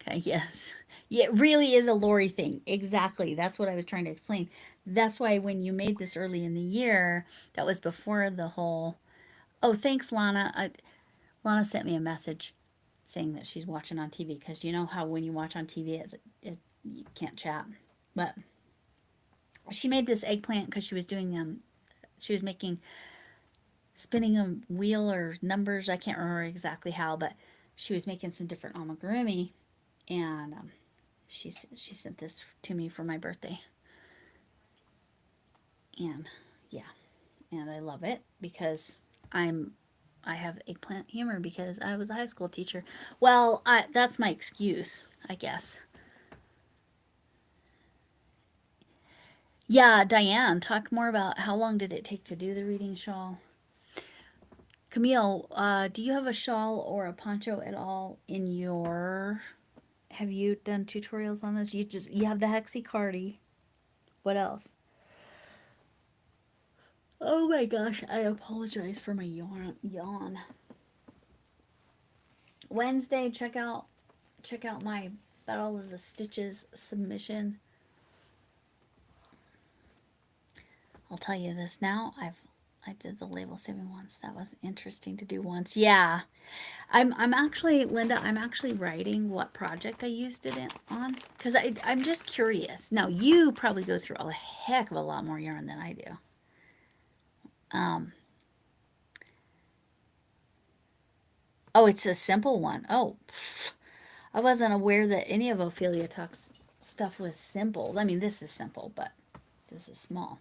Okay, yes. Yeah, it really is a Lori thing. Exactly. That's what I was trying to explain. That's why when you made this early in the year, that was before the whole. Oh, thanks, Lana. Lana sent me a message saying that she's watching on TV because you know how when you watch on TV, you can't chat. But she made this eggplant because she was doing she was making spinning a wheel or numbers. I can't remember exactly how, but she was making some different amigurumi, and she sent this to me for my birthday. And yeah, and I love it because I have eggplant humor because I was a high school teacher. Well, that's my excuse, I guess. Yeah, Diane, talk more about how long did it take to do the reading shawl? Camille, do you have a shawl or a poncho at all in your? Have you done tutorials on this? You have the hexacardi. What else? Oh my gosh, I apologize for my yawn. Wednesday, check out my Battle of the Stitches submission. I'll tell you this now. I did the label saving once. That was interesting to do once. Yeah. I'm actually, Linda, I'm actually writing what project I used it on because I'm just curious. Now, you probably go through a heck of a lot more yarn than I do. Um, oh, it's a simple one. Oh, I wasn't aware that any of Ophelia Tuck's stuff was simple. I mean, this is simple, but this is small.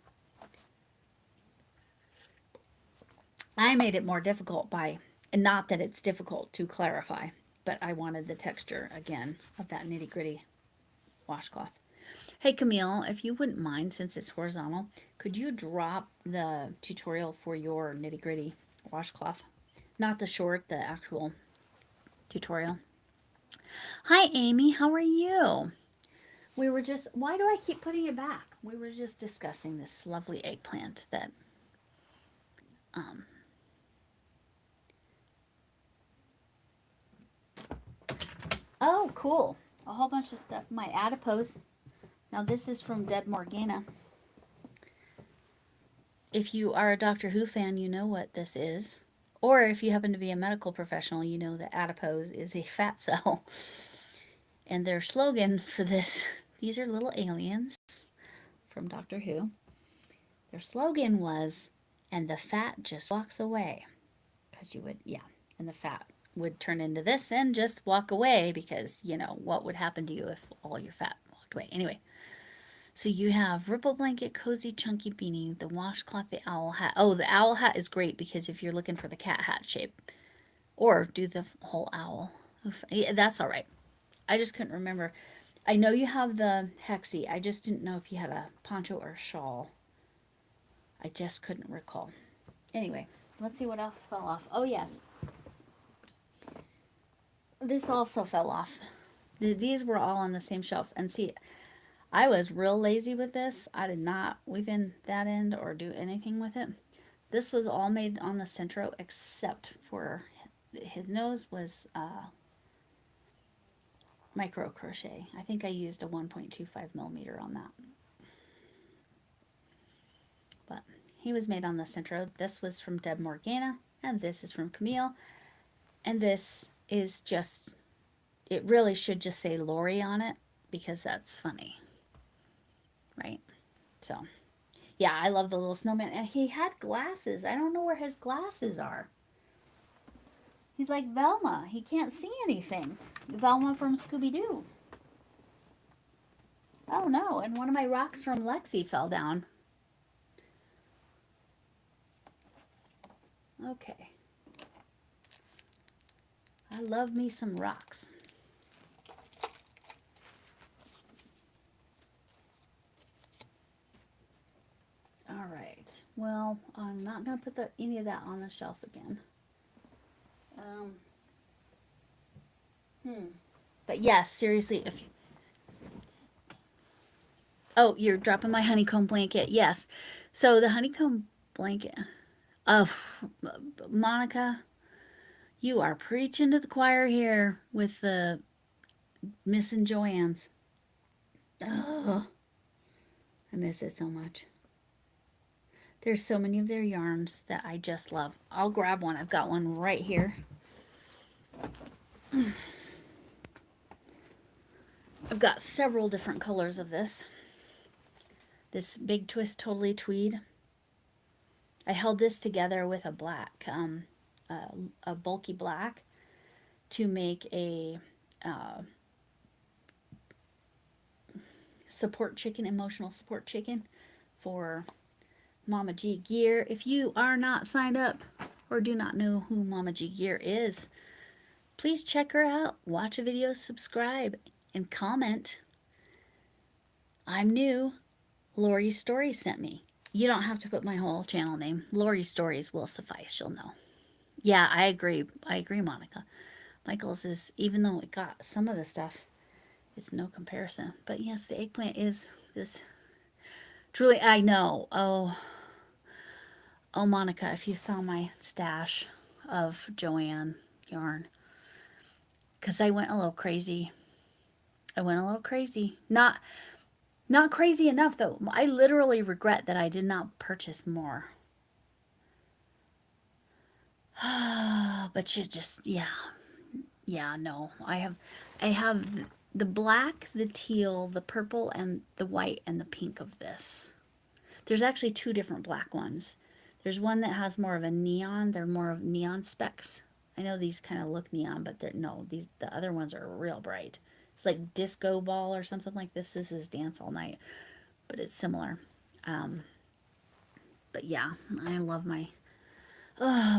I made it more difficult by, not that it's difficult to clarify, but I wanted the texture again of that nitty gritty washcloth. Hey Camille, if you wouldn't mind, since it's horizontal, could you drop the tutorial for your nitty gritty washcloth? Not the short, the actual tutorial. Hi Amy, how are you? We were just, why do I keep putting it back? We were just discussing this lovely eggplant that, um, oh, cool. A whole bunch of stuff. My adipose. Now, this is from Dead Morgana. If you are a Doctor Who fan, you know what this is. Or if you happen to be a medical professional, you know that adipose is a fat cell. And their slogan for this, these are little aliens from Doctor Who. Their slogan was, and the fat just walks away. Because you would, yeah, and the fat would turn into this and just walk away because, what would happen to you if all your fat walked away? Anyway, so you have ripple blanket, cozy, chunky beanie, the washcloth, the owl hat. Oh, the owl hat is great because if you're looking for the cat hat shape, or do the whole owl. Yeah, that's all right. I just couldn't remember. I know you have the hexie. I just didn't know if you had a poncho or a shawl. I just couldn't recall. Anyway, let's see what else fell off. Oh, yes. This also fell off. These were all on the same shelf. And see, I was real lazy with this. I did not weave in that end or do anything with it. This was all made on the Centro except for his nose was micro crochet. I think I used a 1.25 millimeter on that. But he was made on the Centro. This was from Deb Morgana, and this is from Camille. And this is just, it really should just say Lori on it because that's funny. Right? So, yeah, I love the little snowman. And he had glasses. I don't know where his glasses are. He's like Velma. He can't see anything. Velma from Scooby-Doo. Oh no, and one of my rocks from Lexi fell down. Okay. I love me some rocks. All right. Well, I'm not going to put any of that on the shelf again. But yes, seriously, if you, oh, you're dropping my honeycomb blanket. Yes. So the honeycomb blanket. Oh, Monica, you are preaching to the choir here with the missing Joanne's. Oh, I miss it so much. There's so many of their yarns that I just love. I'll grab one. I've got one right here. I've got several different colors of this. This big twist totally tweed. I held this together with a black, a bulky black, to make a support chicken, emotional support chicken, for Mama G Gear. If you are not signed up or do not know who Mama G Gear is, please check her out, watch a video, subscribe, and comment. I'm new. Lori Story sent me. You don't have to put my whole channel name. Lori Stories will suffice. She'll know. Yeah, I agree. I agree, Monica. Michael's is, even though it got some of the stuff, it's no comparison. But yes, the eggplant is this. Truly, I know. Oh, Monica, if you saw my stash of Joanne yarn, because I went a little crazy. I went a little crazy. Not crazy enough, though. I literally regret that I did not purchase more. But you just, yeah, no. I have the black, the teal, the purple, and the white, and the pink of this. There's actually two different black ones. There's one that has more of a neon. They're more of neon specks. I know these kind of look neon, but the other ones are real bright. It's like disco ball or something like this. This is dance all night, but it's similar. But yeah, I love my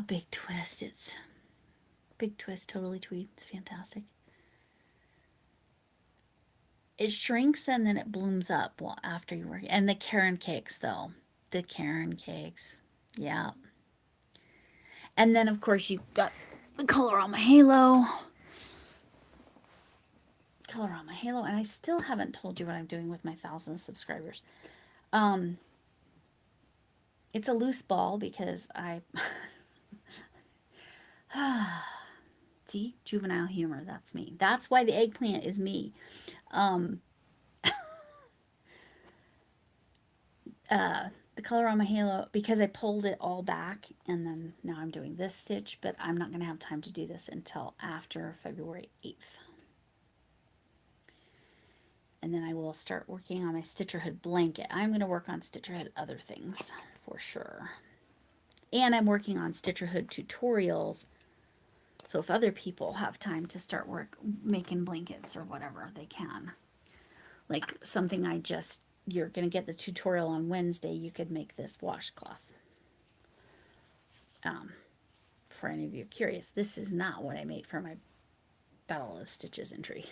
big twist. It's big twist, totally tweed. It's fantastic. It shrinks and then it blooms up after you work. And the Karen cakes, though. The Karen cakes. Yeah. And then, of course, you've got the Color on My Halo. Color on My Halo. And I still haven't told you what I'm doing with my 1,000 subscribers. It's a loose ball because I... See? Juvenile humor. That's me. That's why the eggplant is me. The Color on My Halo, because I pulled it all back, and then now I'm doing this stitch, but I'm not going to have time to do this until after February 8th. And then I will start working on my Stitcherhood blanket. I'm going to work on Stitcherhood other things for sure. And I'm working on Stitcherhood tutorials. So if other people have time to start making blankets or whatever, they can. Like something you're going to get the tutorial on Wednesday. You could make this washcloth. For any of you curious, this is not what I made for my Battle of the Stitches entry.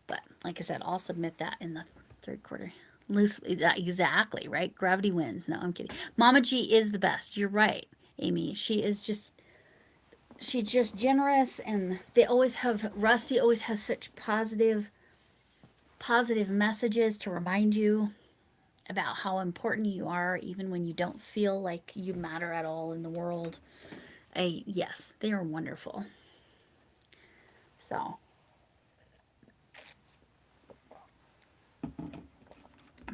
But like I said, I'll submit that in the third quarter. Exactly, right? Gravity wins. No, I'm kidding. Mama G is the best. You're right, Amy. She's just generous, and Rusty always has such positive messages to remind you about how important you are, even when you don't feel like you matter at all in the world. Yes, they are wonderful. So,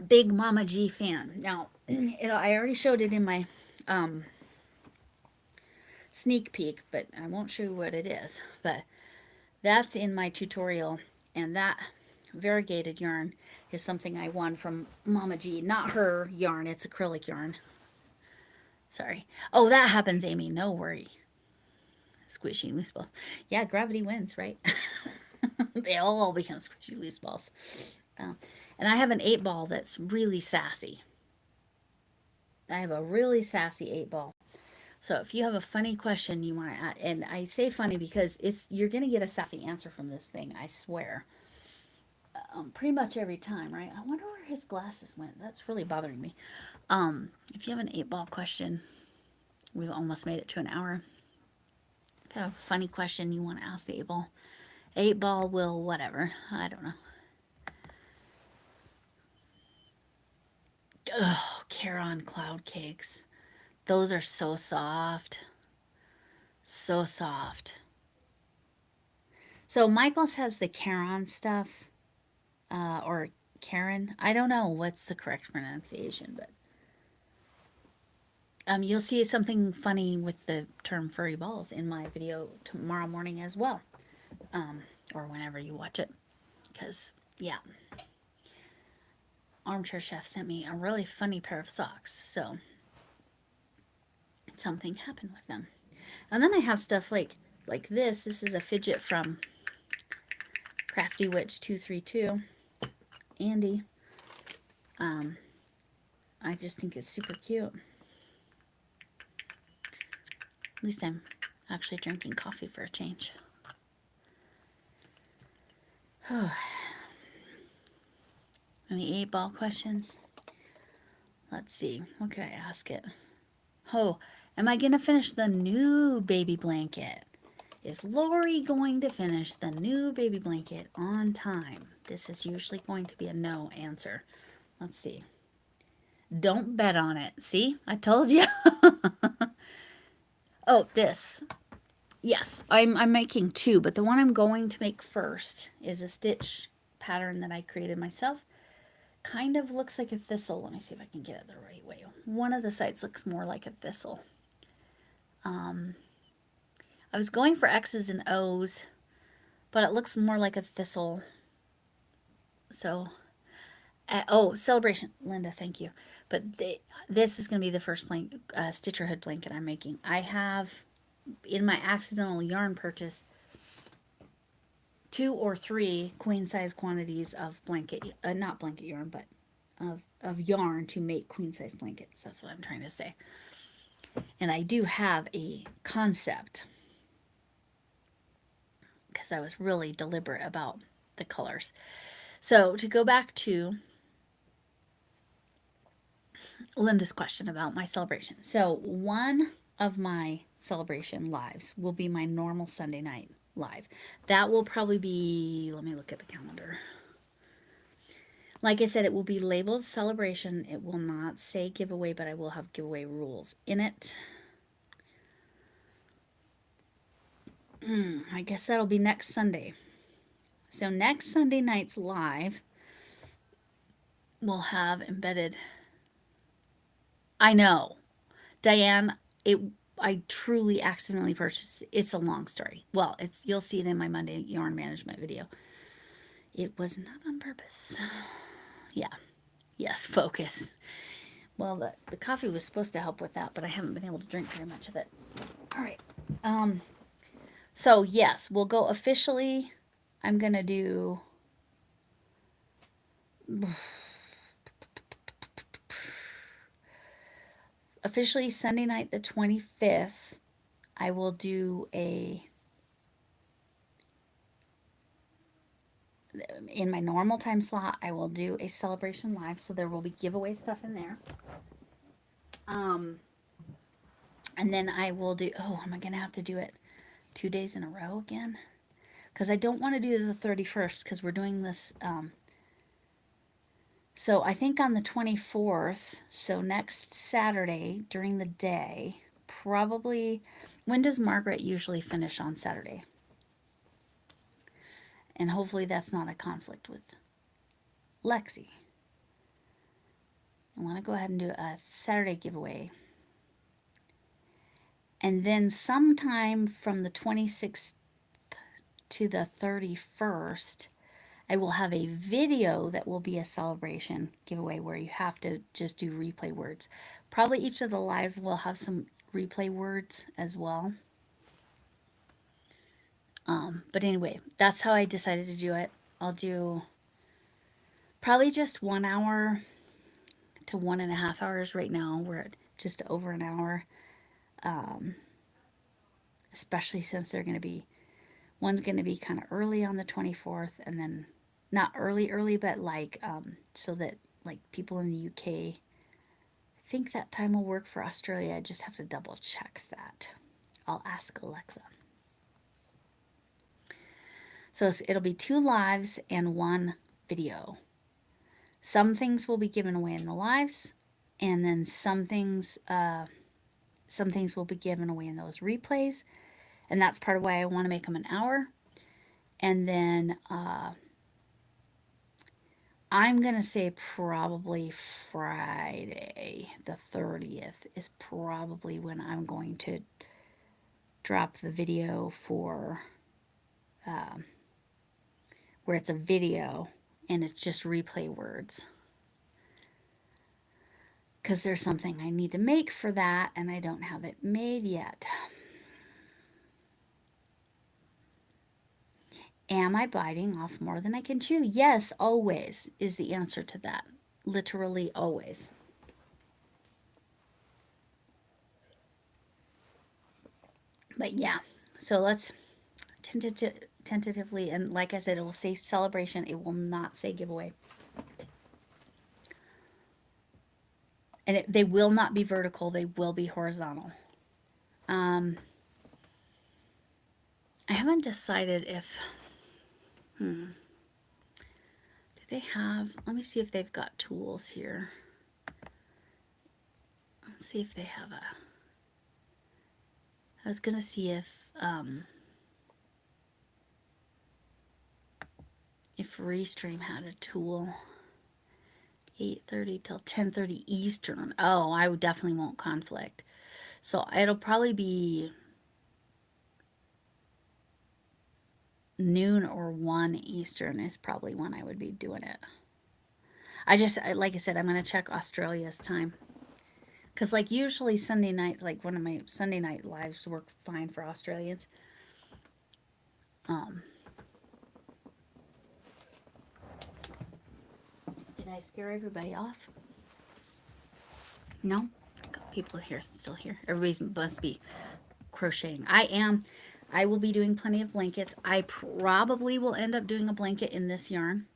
big Mama G fan. Now, I already showed it in my sneak peek, but I won't show you what it is. But that's in my tutorial, and that variegated yarn is something I won from Mama G. Not her yarn, it's acrylic yarn. Sorry. Oh, that happens, Amy. No worry. Squishy loose balls. Yeah, gravity wins, right? They all become squishy loose balls. And I have an 8-ball that's really sassy. I have a really sassy 8-ball. So if you have a funny question you want to add, and I say funny because you're going to get a sassy answer from this thing, I swear. Pretty much every time, right? I wonder where his glasses went. That's really bothering me. If you have an 8-ball question, we've almost made it to an hour. If you have a funny question you want to ask the 8-ball, 8-ball will whatever. I don't know. Oh, Caron cloud cakes. Those are so soft. So soft. So Michael's has the Caron stuff. Or Karen. I don't know what's the correct pronunciation, but you'll see something funny with the term furry balls in my video tomorrow morning as well. Or whenever you watch it. Because, yeah. Armchair Chef sent me a really funny pair of socks, so something happened with them. And then I have stuff like this. This is a fidget from Crafty Witch 232. Andy. I just think it's super cute. least I'm actually drinking coffee for a change. Any 8-ball questions? Let's see. What could I ask it? Oh, am I going to finish the new baby blanket? Is Lori going to finish the new baby blanket on time? This is usually going to be a no answer. Let's see. Don't bet on it. See? I told you. Oh, this. Yes, I'm making 2, but the one I'm going to make first is a stitch pattern that I created myself. Kind of looks like a thistle. Let me see if I can get it the right way. One of the sides looks more like a thistle. I was going for X's and O's, but it looks more like a thistle. So, oh, celebration. Linda, thank you. But this is going to be the first Stitcherhood blanket I'm making. I have, in my accidental yarn purchase, 2 or 3 queen size quantities of blanket, not blanket yarn, but of yarn to make queen size blankets. That's what I'm trying to say. And I do have a concept because I was really deliberate about the colors. So to go back to Linda's question about my celebration. So one of my celebration lives will be my normal Sunday night live. That will probably be, let me look at the calendar. Like I said, it will be labeled celebration. It will not say giveaway, but I will have giveaway rules in it. I guess that'll be next Sunday. So next Sunday night's live will have embedded. I know, Diane, I truly accidentally purchased. It's a long story. Well, you'll see it in my Monday yarn management video. It was not on purpose. Yeah. Yes, focus. Well, the coffee was supposed to help with that, but I haven't been able to drink very much of it. All right. So yes, we'll go officially. I'm gonna do officially Sunday night the 25th. I will do in my normal time slot, I will do a celebration live, so there will be giveaway stuff in there. And then I will do, oh, am I going to have to do it 2 days in a row again? Because I don't want to do the 31st because we're doing this. So I think on the 24th, so next Saturday during the day, probably, when does Margaret usually finish on Saturday? And hopefully that's not a conflict with Lexi. I want to go ahead and do a Saturday giveaway. And then sometime from the 26th to the 31st, I will have a video that will be a celebration giveaway where you have to just do replay words. Probably each of the live will have some replay words as well. But anyway, that's how I decided to do it. I'll do probably just 1 hour to 1.5 hours right now. We're at just over an hour. Especially since they're going to be, one's going to be kind of early on the 24th, and then not early, but like, so that like people in the UK, I think that time will work for Australia. I just have to double check that. I'll ask Alexa. So it'll be 2 lives and 1 video. Some things will be given away in the lives, and then some things will be given away in those replays, and that's part of why I want to make them an hour. And then I'm going to say probably Friday the 30th is probably when I'm going to drop the video for where it's a video and it's just replay words. Because there's something I need to make for that, and I don't have it made yet. Am I biting off more than I can chew? Yes, always is the answer to that. Literally always. But yeah, so let's tentatively, and like I said, it will say celebration. It will not say giveaway. And they will not be vertical. They will be horizontal. Um, I haven't decided if, do they have, let me see if they've got tools here. Let's see if they have I was going to see if Restream had a tool. 8:30 till 10:30 Eastern. Oh, I would definitely won't conflict. So it'll probably be noon or 1 Eastern is probably when I would be doing it. Like I said, I'm going to check Australia's time. Because, like, usually Sunday night, like, one of my Sunday night lives work fine for Australians. Did I scare everybody off? No? Got people here, still here. Everybody must be crocheting. I will be doing plenty of blankets. I probably will end up doing a blanket in this yarn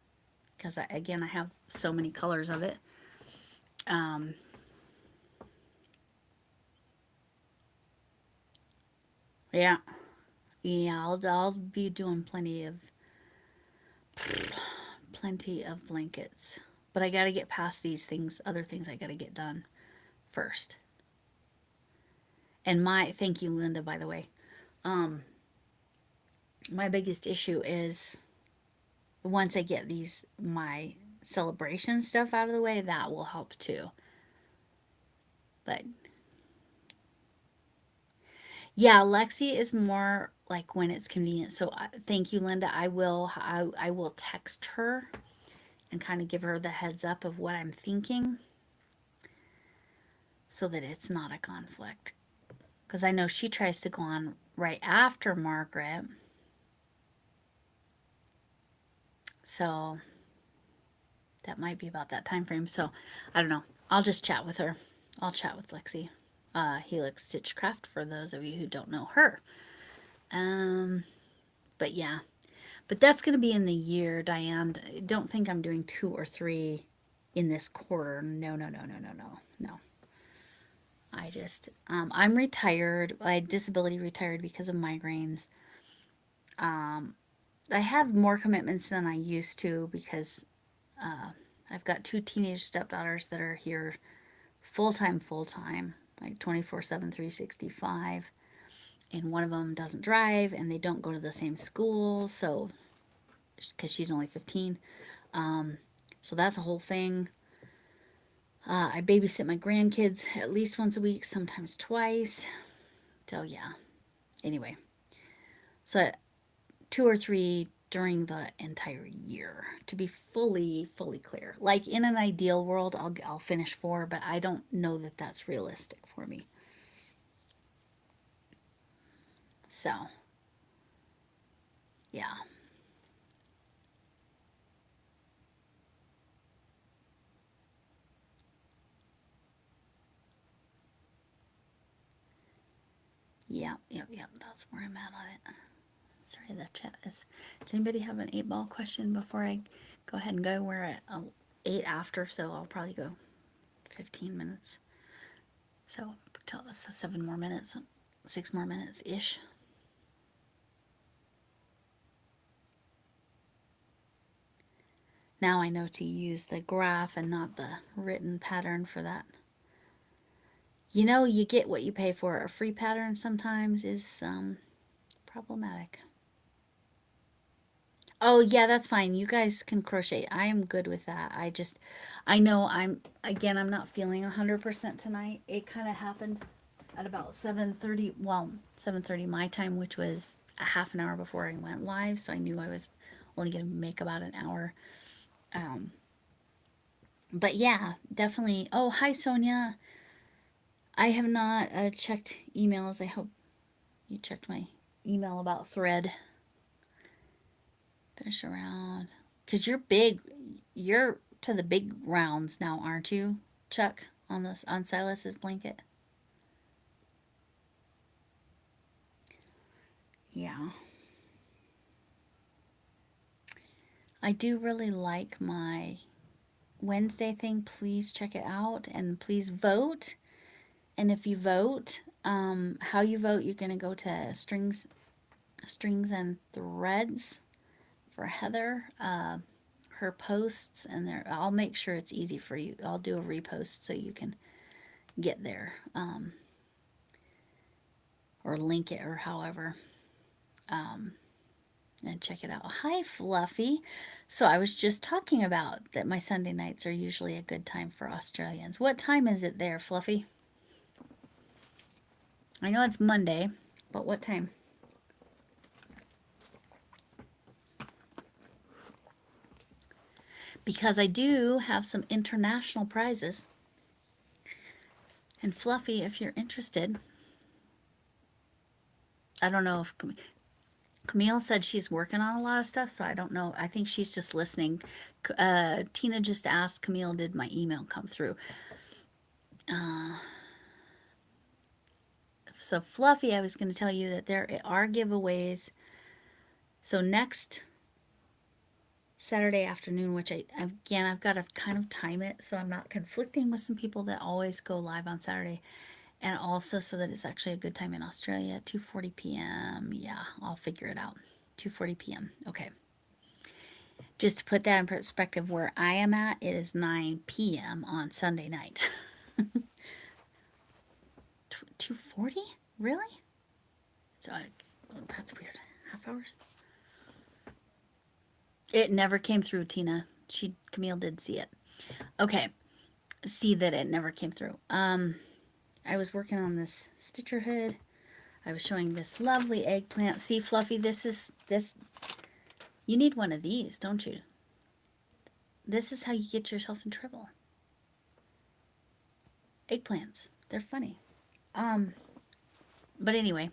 because again, I have so many colors of it. Yeah, I'll be doing plenty of blankets, but I got to get past these other things I got to get done first. And thank you, Linda, by the way. My biggest issue is once I get my celebration stuff out of the way, that will help too. But yeah, Lexi is more like when it's convenient. So thank you, Linda. I will text her and kind of give her the heads up of what I'm thinking so that it's not a conflict. Because I know she tries to go on right after Margaret. So that might be about that time frame. So I don't know. I'll just chat with her. I'll chat with Lexi. Helix Stitchcraft for those of you who don't know her. But yeah. But that's going to be in the year, Diane. Don't think I'm doing 2 or 3 in this quarter. No. I'm retired. I disability retired because of migraines. I have more commitments than I used to because I've got 2 teenage stepdaughters that are here full time, like 24/7, 365. And one of them doesn't drive and they don't go to the same school. So, because she's only 15. So that's a whole thing. I babysit my grandkids at least once a week, sometimes twice. So, yeah. Anyway, so 2 or 3 during the entire year to be fully clear. Like in an ideal world, I'll finish 4, but I don't know that that's realistic for me. So, yeah. Yep. That's where I'm at on it. Sorry, the chat is. Does anybody have an 8-ball question before I go ahead and go? We're at 8 after, so I'll probably go 15 minutes. So, till 7 more minutes, 6 more minutes ish. Now I know to use the graph and not the written pattern for that. You know, you get what you pay for. A free pattern sometimes is problematic. Oh, yeah, that's fine. You guys can crochet. I am good with that. I know I'm not feeling 100% tonight. It kind of happened at about 7:30, 7:30 my time, which was a half an hour before I went live. So I knew I was only going to make about an hour. But yeah, definitely. Oh, hi, Sonia. I have not checked emails. I hope you checked my email about thread. Finish around. Because you're big. You're to the big rounds now, aren't you, Chuck, on Silas's blanket? Yeah. I do really like my Wednesday thing. Please check it out and please vote. And if you vote, how you vote, you're going to go to strings and threads for Heather, her posts, and there. I'll make sure it's easy for you. I'll do a repost so you can get there, or link it or however, and check it out. Hi, Fluffy. So I was just talking about that my Sunday nights are usually a good time for Australians. What time is it there, Fluffy? I know it's Monday, but what time? Because I do have some international prizes. And Fluffy, if you're interested, I don't know if Camille said she's working on a lot of stuff, so I don't know. I think she's just listening. Tina just asked Camille, did my email come through? So Fluffy, I was going to tell you that there are giveaways. So next Saturday afternoon, which I've got to kind of time it so I'm not conflicting with some people that always go live on Saturday, and also so that it's actually a good time in Australia. 2:40 p.m. Yeah, I'll figure it out. 2:40 p.m. Okay. Just to put that in perspective, where I am at, it is 9 p.m. on Sunday night. 2:40? Really? So that's weird. Half hours? It never came through, Tina. Camille did see it. Okay. See that it never came through. I was working on this Stitcherhood. I was showing this lovely eggplant. See, Fluffy, this. You need one of these, don't you? This is how you get yourself in trouble. Eggplants. They're funny. But anyway,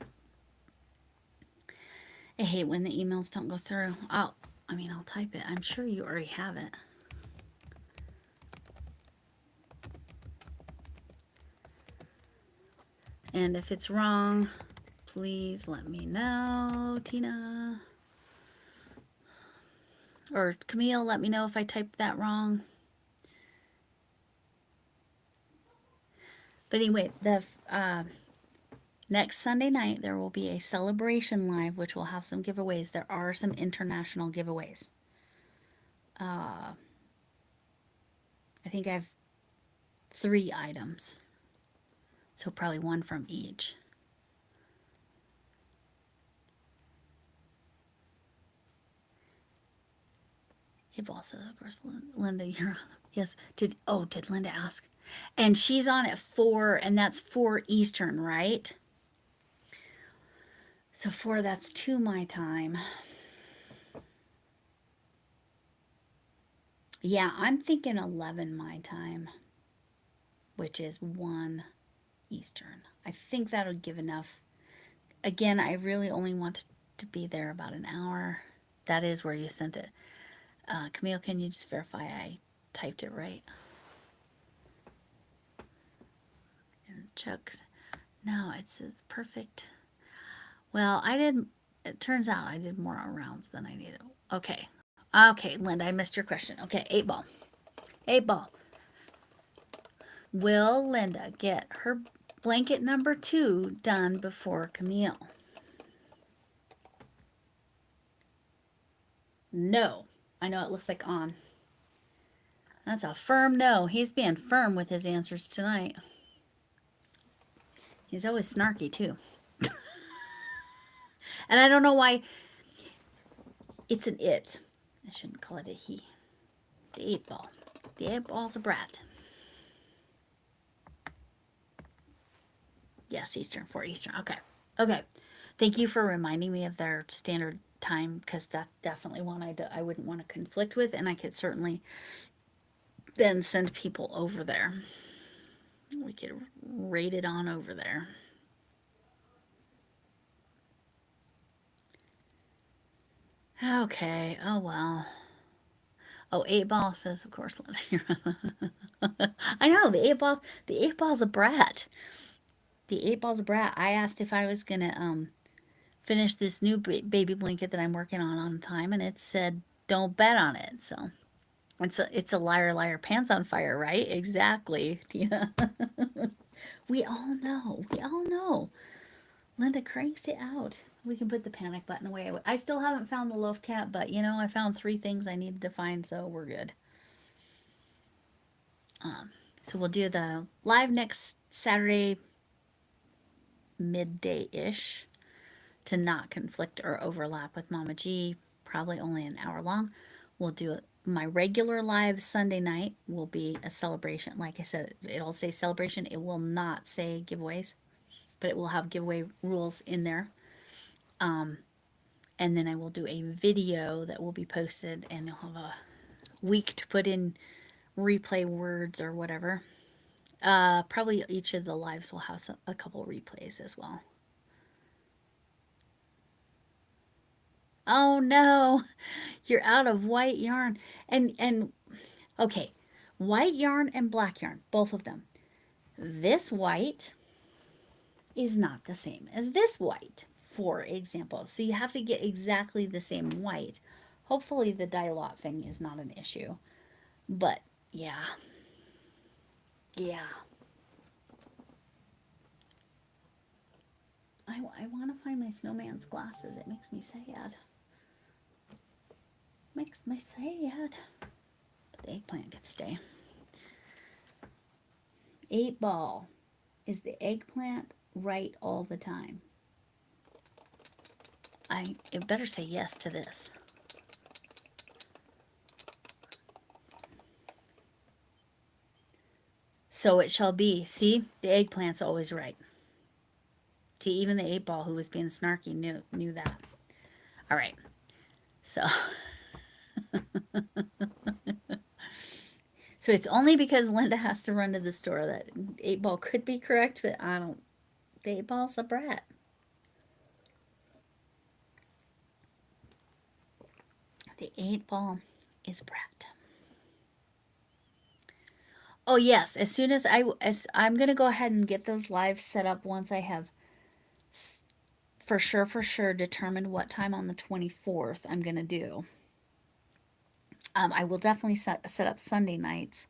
I hate when the emails don't go through. I'll type it. I'm sure you already have it. And if it's wrong, please let me know, Tina. Or Camille, let me know if I typed that wrong. But anyway, the next Sunday night, there will be a celebration live, which will have some giveaways. There are some international giveaways. I think I have 3 items. So probably one from each. It also says, of course, Linda, you're on. Yes. Did Linda ask? And she's on at 4, and that's 4 Eastern, right? So 4, that's 2 my time. Yeah, I'm thinking 11 my time, which is 1 Eastern. I think that'll give enough. Again, I really only want to be there about an hour. That is where you sent it. Camille, can you just verify I typed it right? And Chuck's, no, it says perfect. Well, it turns out I did more rounds than I needed. Okay. Okay, Linda, I missed your question. Okay, 8 ball. 8 ball. Will Linda get her blanket number 2 done before Camille? No. I know it looks like on. That's a firm no. He's being firm with his answers tonight. He's always snarky, too. And I don't know why. It's an it. I shouldn't call it a he. The 8 ball. The 8 ball's a brat. Yes, Eastern, 4 Eastern. Okay. Okay. Thank you for reminding me of their standard time, because that's definitely one I wouldn't want to conflict with, and I could certainly then send people over there. We could raid it on over there. Okay. Oh, well. Oh, 8 ball says, of course, I know, the 8 ball's a brat. The 8 ball's a brat. I asked if I was going to finished this new baby blanket that I'm working on time, and it said don't bet on it. So it's a liar liar pants on fire, right? Exactly, Tina. We all know. We all know. Linda cranks it out. We can put the panic button away. I still haven't found the loaf cap, but you know, I found 3 things I needed to find, so we're good. So we'll do the live next Saturday, midday-ish, to not conflict or overlap with Mama G, probably only an hour long. We'll do it. My regular live Sunday night will be a celebration. Like I said, it'll say celebration. It will not say giveaways, but it will have giveaway rules in there. And then I will do a video that will be posted, and you'll have a week to put in replay words or whatever. Probably each of the lives will have a couple replays as well. Oh no, you're out of white yarn. And okay, white yarn and black yarn, both of them. This white is not the same as this white, for example. So you have to get exactly the same white. Hopefully the dye lot thing is not an issue. But yeah. Yeah. I want to find my snowman's glasses. It makes me sad. Makes me sad. But the eggplant could stay. 8 ball. Is the eggplant right all the time? It better say yes to this. So it shall be. See, the eggplant's always right. See, even the 8 ball who was being snarky knew that. All right. So so it's only because Linda has to run to the store that 8 ball could be correct, but I don't. The 8 ball's a brat. The 8 ball is brat. Oh yes, as soon as I'm gonna go ahead and get those lives set up once I have for sure determined what time on the 24th I'm gonna do. I will definitely set up Sunday nights.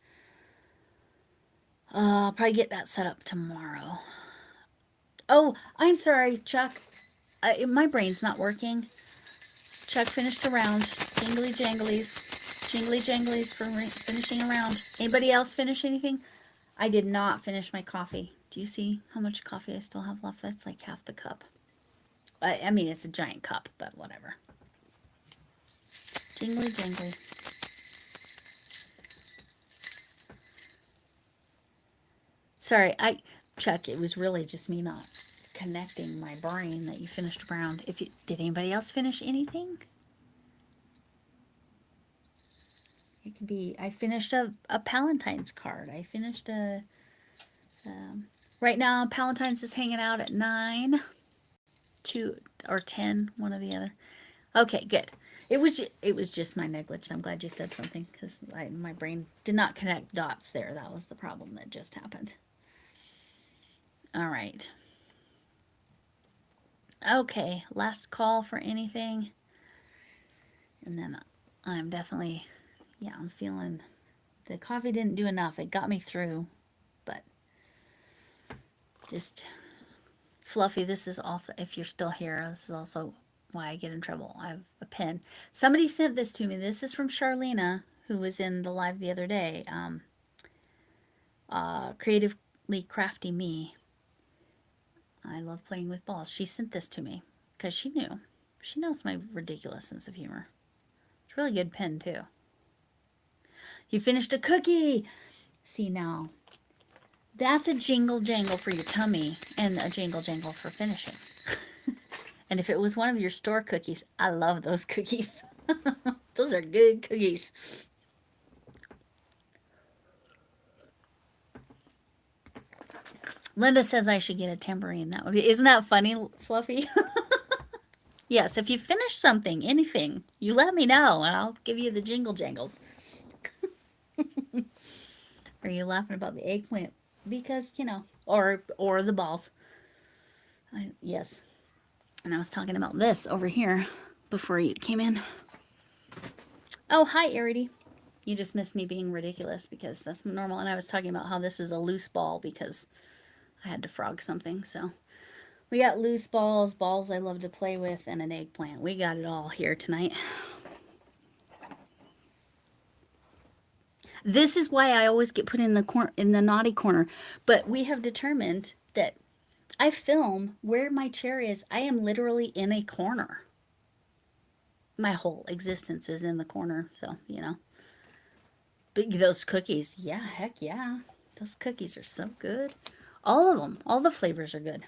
I'll probably get that set up tomorrow. Oh, I'm sorry, Chuck. My brain's not working. Chuck finished a round. Jingly janglies. Jingly janglies for finishing a round. Anybody else finish anything? I did not finish my coffee. Do you see how much coffee I still have left? That's like half the cup. I mean, it's a giant cup, but whatever. Jingly jangly. Sorry, Chuck, it was really just me not connecting my brain that you finished a round. Did anybody else finish anything? It could be, I finished a Palentine's card. I finished right now, Palentine's is hanging out at 9, 2, or 10, one or the other. Okay, good. It was just my negligence. I'm glad you said something, because my brain did not connect dots there. That was the problem that just happened. All right. Okay, last call for anything. And then I'm definitely, yeah, I'm feeling the coffee didn't do enough. It got me through, but just Fluffy, this is also, if you're still here, this is also why I get in trouble. I have a pen. Somebody sent this to me. This is from Charlena, who was in the live the other day. Creatively Crafty Me. I love playing with balls. She sent this to me because she knew. She knows my ridiculous sense of humor. It's a really good pen, too. You finished a cookie! See, now, that's a jingle jangle for your tummy and a jingle jangle for finishing. And if it was one of your store cookies, I love those cookies. Those are good cookies. Linda says I should get a tambourine. That would be, isn't that funny, Fluffy? Yes, if you finish something, anything, you let me know and I'll give you the jingle jangles. Are you laughing about the eggplant? Because, you know, or the balls. Yes. And I was talking about this over here before you came in. Oh, hi, Arity. You just missed me being ridiculous because that's normal. And I was talking about how this is a loose ball because I had to frog something. So we got loose balls, balls I love to play with, and an eggplant. We got it all here tonight. This is why I always get put in the naughty corner. But we have determined that I film where my chair is. I am literally in a corner. My whole existence is in the corner. So, you know. But those cookies, yeah, heck yeah. Those cookies are so good. All of them. All the flavors are good.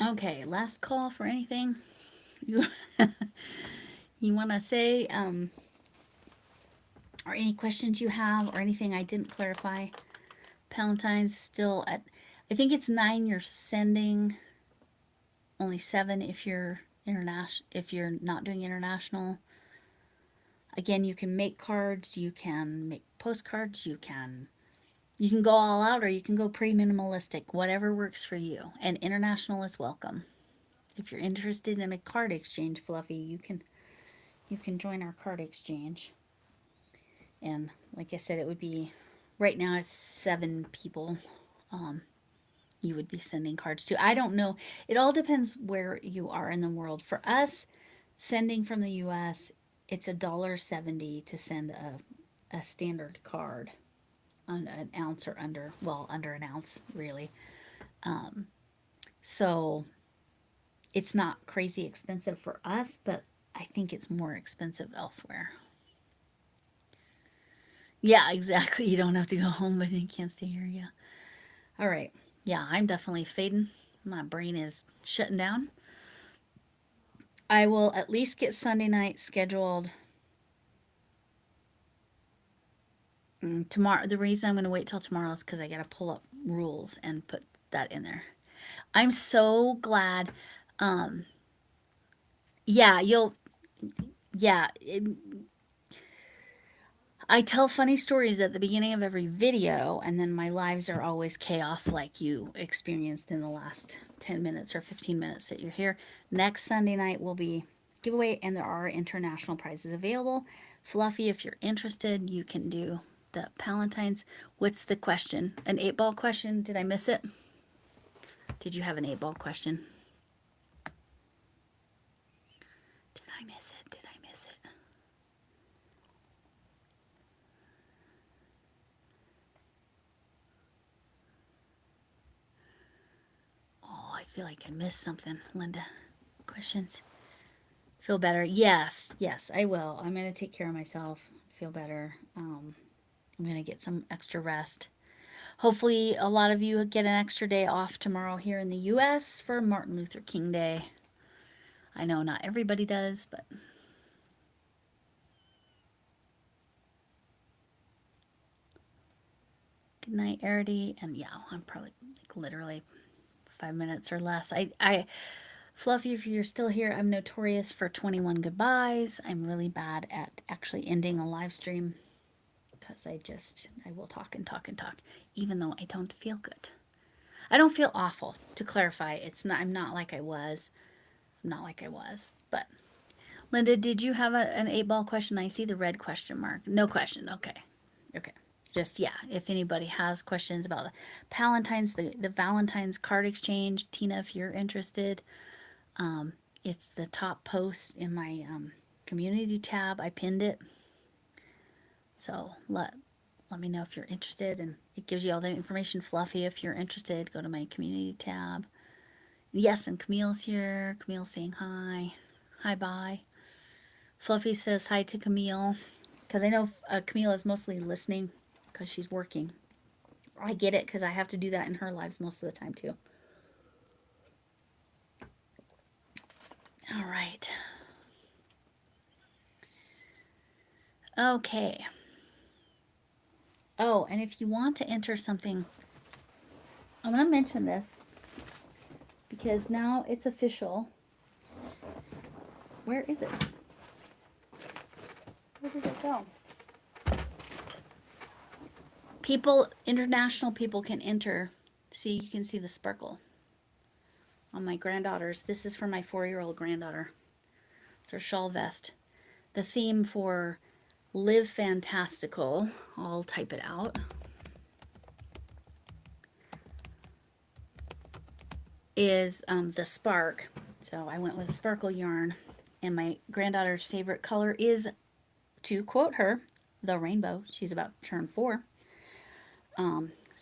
Okay, last call for anything you, you want to say, or any questions you have, or anything I didn't clarify. Palentine's still at, I think it's 9 you're sending, only 7 if you're international, if you're not doing international. Again, you can make cards, you can make postcards, you can go all out or you can go pretty minimalistic, whatever works for you. And international is welcome. If you're interested in a card exchange, Fluffy, you can join our card exchange. And like I said, it would be, right now it's 7 people you would be sending cards to. I don't know. It all depends where you are in the world. For us, sending from the US, it's $1.70 to send a standard card on an ounce or under, well, under an ounce, really. So it's not crazy expensive for us, but I think it's more expensive elsewhere. Yeah, exactly. You don't have to go home, but you can't stay here. Yeah. All right. Yeah, I'm definitely fading. My brain is shutting down. I will at least get Sunday night scheduled. Tomorrow, the reason I'm going to wait till tomorrow is because I got to pull up rules and put that in there. I'm so glad. Yeah, I tell funny stories at the beginning of every video, and then my lives are always chaos like you experienced in the last 10 minutes or 15 minutes that you're here. Next Sunday night will be giveaway, and there are international prizes available. Fluffy, if you're interested, you can do the Palentine's. What's the question? An 8-ball question? Did I miss it? Did you have an 8-ball question? Did I miss it? Did I miss it? Oh, I feel like I missed something, Linda. Questions? Feel better? Yes, I will. I'm going to take care of myself. Feel better. I'm going to get some extra rest. Hopefully, a lot of you get an extra day off tomorrow here in the U.S. for Martin Luther King Day. I know not everybody does, but good night, Arity. And yeah, I'm probably like literally 5 minutes or less. Fluffy, if you're still here, I'm notorious for 21 goodbyes. I'm really bad at actually ending a live stream because I will talk and talk and talk, even though I don't feel good. I don't feel awful, to clarify. I'm not like I was. I'm not like I was. But Linda, did you have an 8-ball question? I see the red question mark. No question. Okay. Just, yeah, if anybody has questions about the Palentine's, the Valentine's card exchange, Tina, if you're interested, it's the top post in my community tab. I pinned it. So let me know if you're interested, and it gives you all the information. Fluffy, if you're interested, go to my community tab. Yes, and Camille's here. Camille's saying hi. Hi, bye. Fluffy says hi to Camille, because I know Camille is mostly listening because she's working. I get it, because I have to do that in her lives most of the time too. All right. Okay. Oh, and if you want to enter something, I'm going to mention this because now it's official. Where is it? Where did it go? People, international people can enter. See, you can see the sparkle on my granddaughter's. This is for my 4-year-old granddaughter. It's her shawl vest. The theme for Live Fantastical, I'll type it out, is the spark. So I went with sparkle yarn, and my granddaughter's favorite color is, to quote her, the rainbow. She's about to turn 4.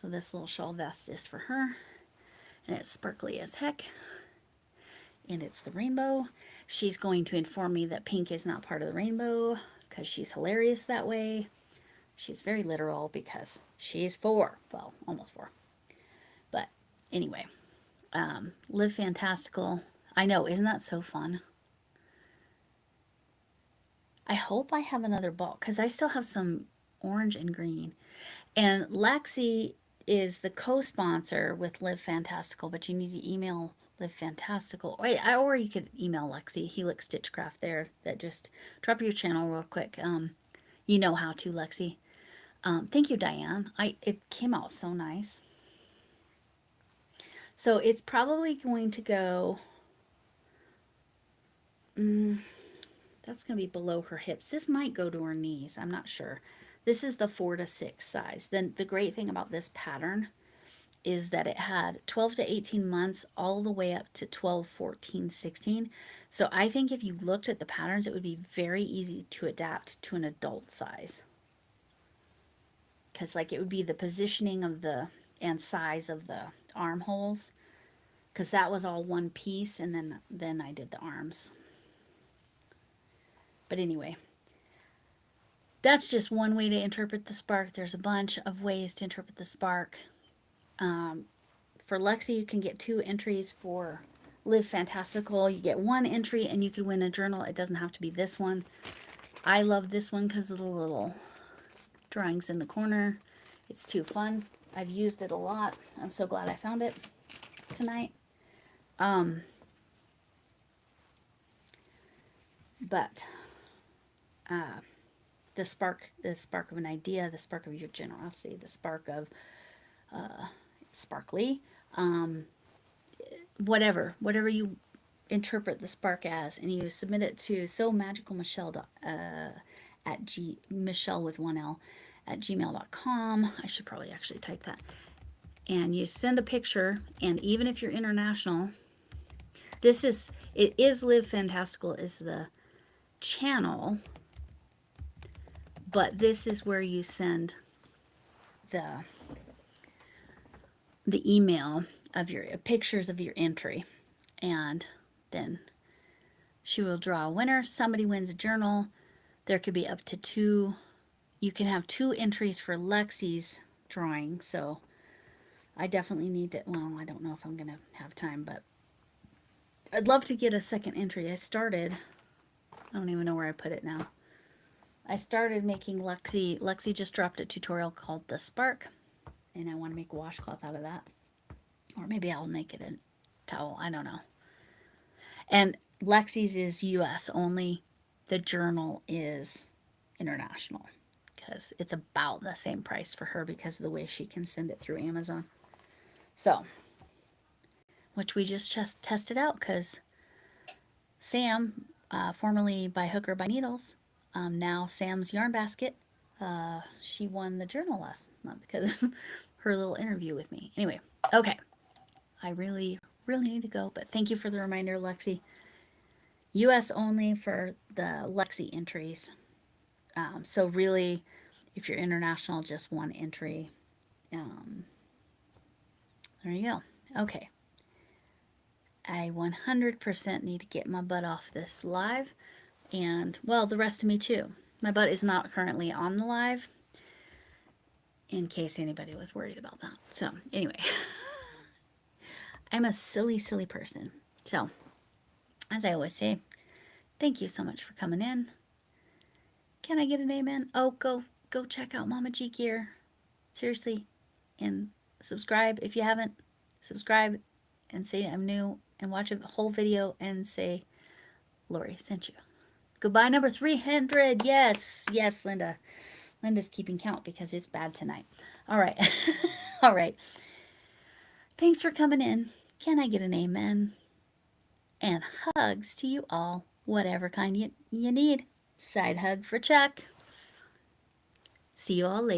So this little shawl vest is for her, and it's sparkly as heck, and it's the rainbow. She's going to inform me that pink is not part of the rainbow because she's hilarious that way. She's very literal because she's 4, well, almost 4. But anyway, Live Fantastical. I know, isn't that so fun? I hope I have another ball because I still have some orange and green. And Lexi is the co-sponsor with Live Fantastical, but you need to email Live Fantastical. Or you could email Lexi, Helix Stitchcraft there. That just drop your channel real quick. You know how to, Lexi. Thank you, Diane. It came out so nice. So it's probably going to go, that's going to be below her hips. This might go to her knees. I'm not sure. This is the 4 to 6 size. Then the great thing about this pattern is that it had 12 to 18 months all the way up to 12, 14, 16. So I think if you looked at the patterns, it would be very easy to adapt to an adult size. Because like it would be the positioning of the and size of the armholes, because that was all one piece, and then I did the arms. But anyway, that's just one way to interpret the spark. There's a bunch of ways to interpret the spark. For Lexi, you can get 2 entries. For Live Fantastical, you get 1 entry and you can win a journal. It doesn't have to be this one. I love this one because of the little drawings in the corner. It's too fun. I've used it a lot. I'm so glad I found it tonight. But the spark of an idea, the spark of your generosity, the spark of sparkly, whatever you interpret the spark as, and you submit it to SoMagicalMichelle Michelle with 1 L at gmail.com. I should probably actually type that. And you send a picture, and even if you're international, it is Live Fantastical is the channel, but this is where you send the email of your pictures of your entry, and then she will draw a winner. Somebody wins a journal. There could be up to 2. You can have 2 entries for Lexi's drawing, so I definitely need to, well, I don't know if I'm going to have time, but I'd love to get a second entry. I don't even know where I put it now. I started making Lexi just dropped a tutorial called The Spark, and I want to make a washcloth out of that. Or maybe I'll make it a towel. I don't know. And Lexi's is US only. The journal is international because it's about the same price for her because of the way she can send it through Amazon. So, which we just tested out because Sam, formerly by Hook or by Needles, now Sam's Yarn Basket, she won the journal last month because of her little interview with me. Anyway, okay. I really, really need to go, but thank you for the reminder, Lexi. US only for the Lexi entries. So really, if you're international, just 1 entry. There you go. Okay. I 100% need to get my butt off this live. And, well, the rest of me too. My butt is not currently on the live, in case anybody was worried about that. So, anyway. I'm a silly, silly person. So, as I always say, thank you so much for coming in. Can I get an amen? Oh, go check out Mama G Gear. Seriously. And subscribe if you haven't. Subscribe and say I'm new, and watch a whole video and say Lori sent you. Goodbye, number 300. Yes, Linda. Linda's keeping count because it's bad tonight. All right. All right. Thanks for coming in. Can I get an amen? And hugs to you all, whatever kind you need. Side hug for Chuck. See you all later.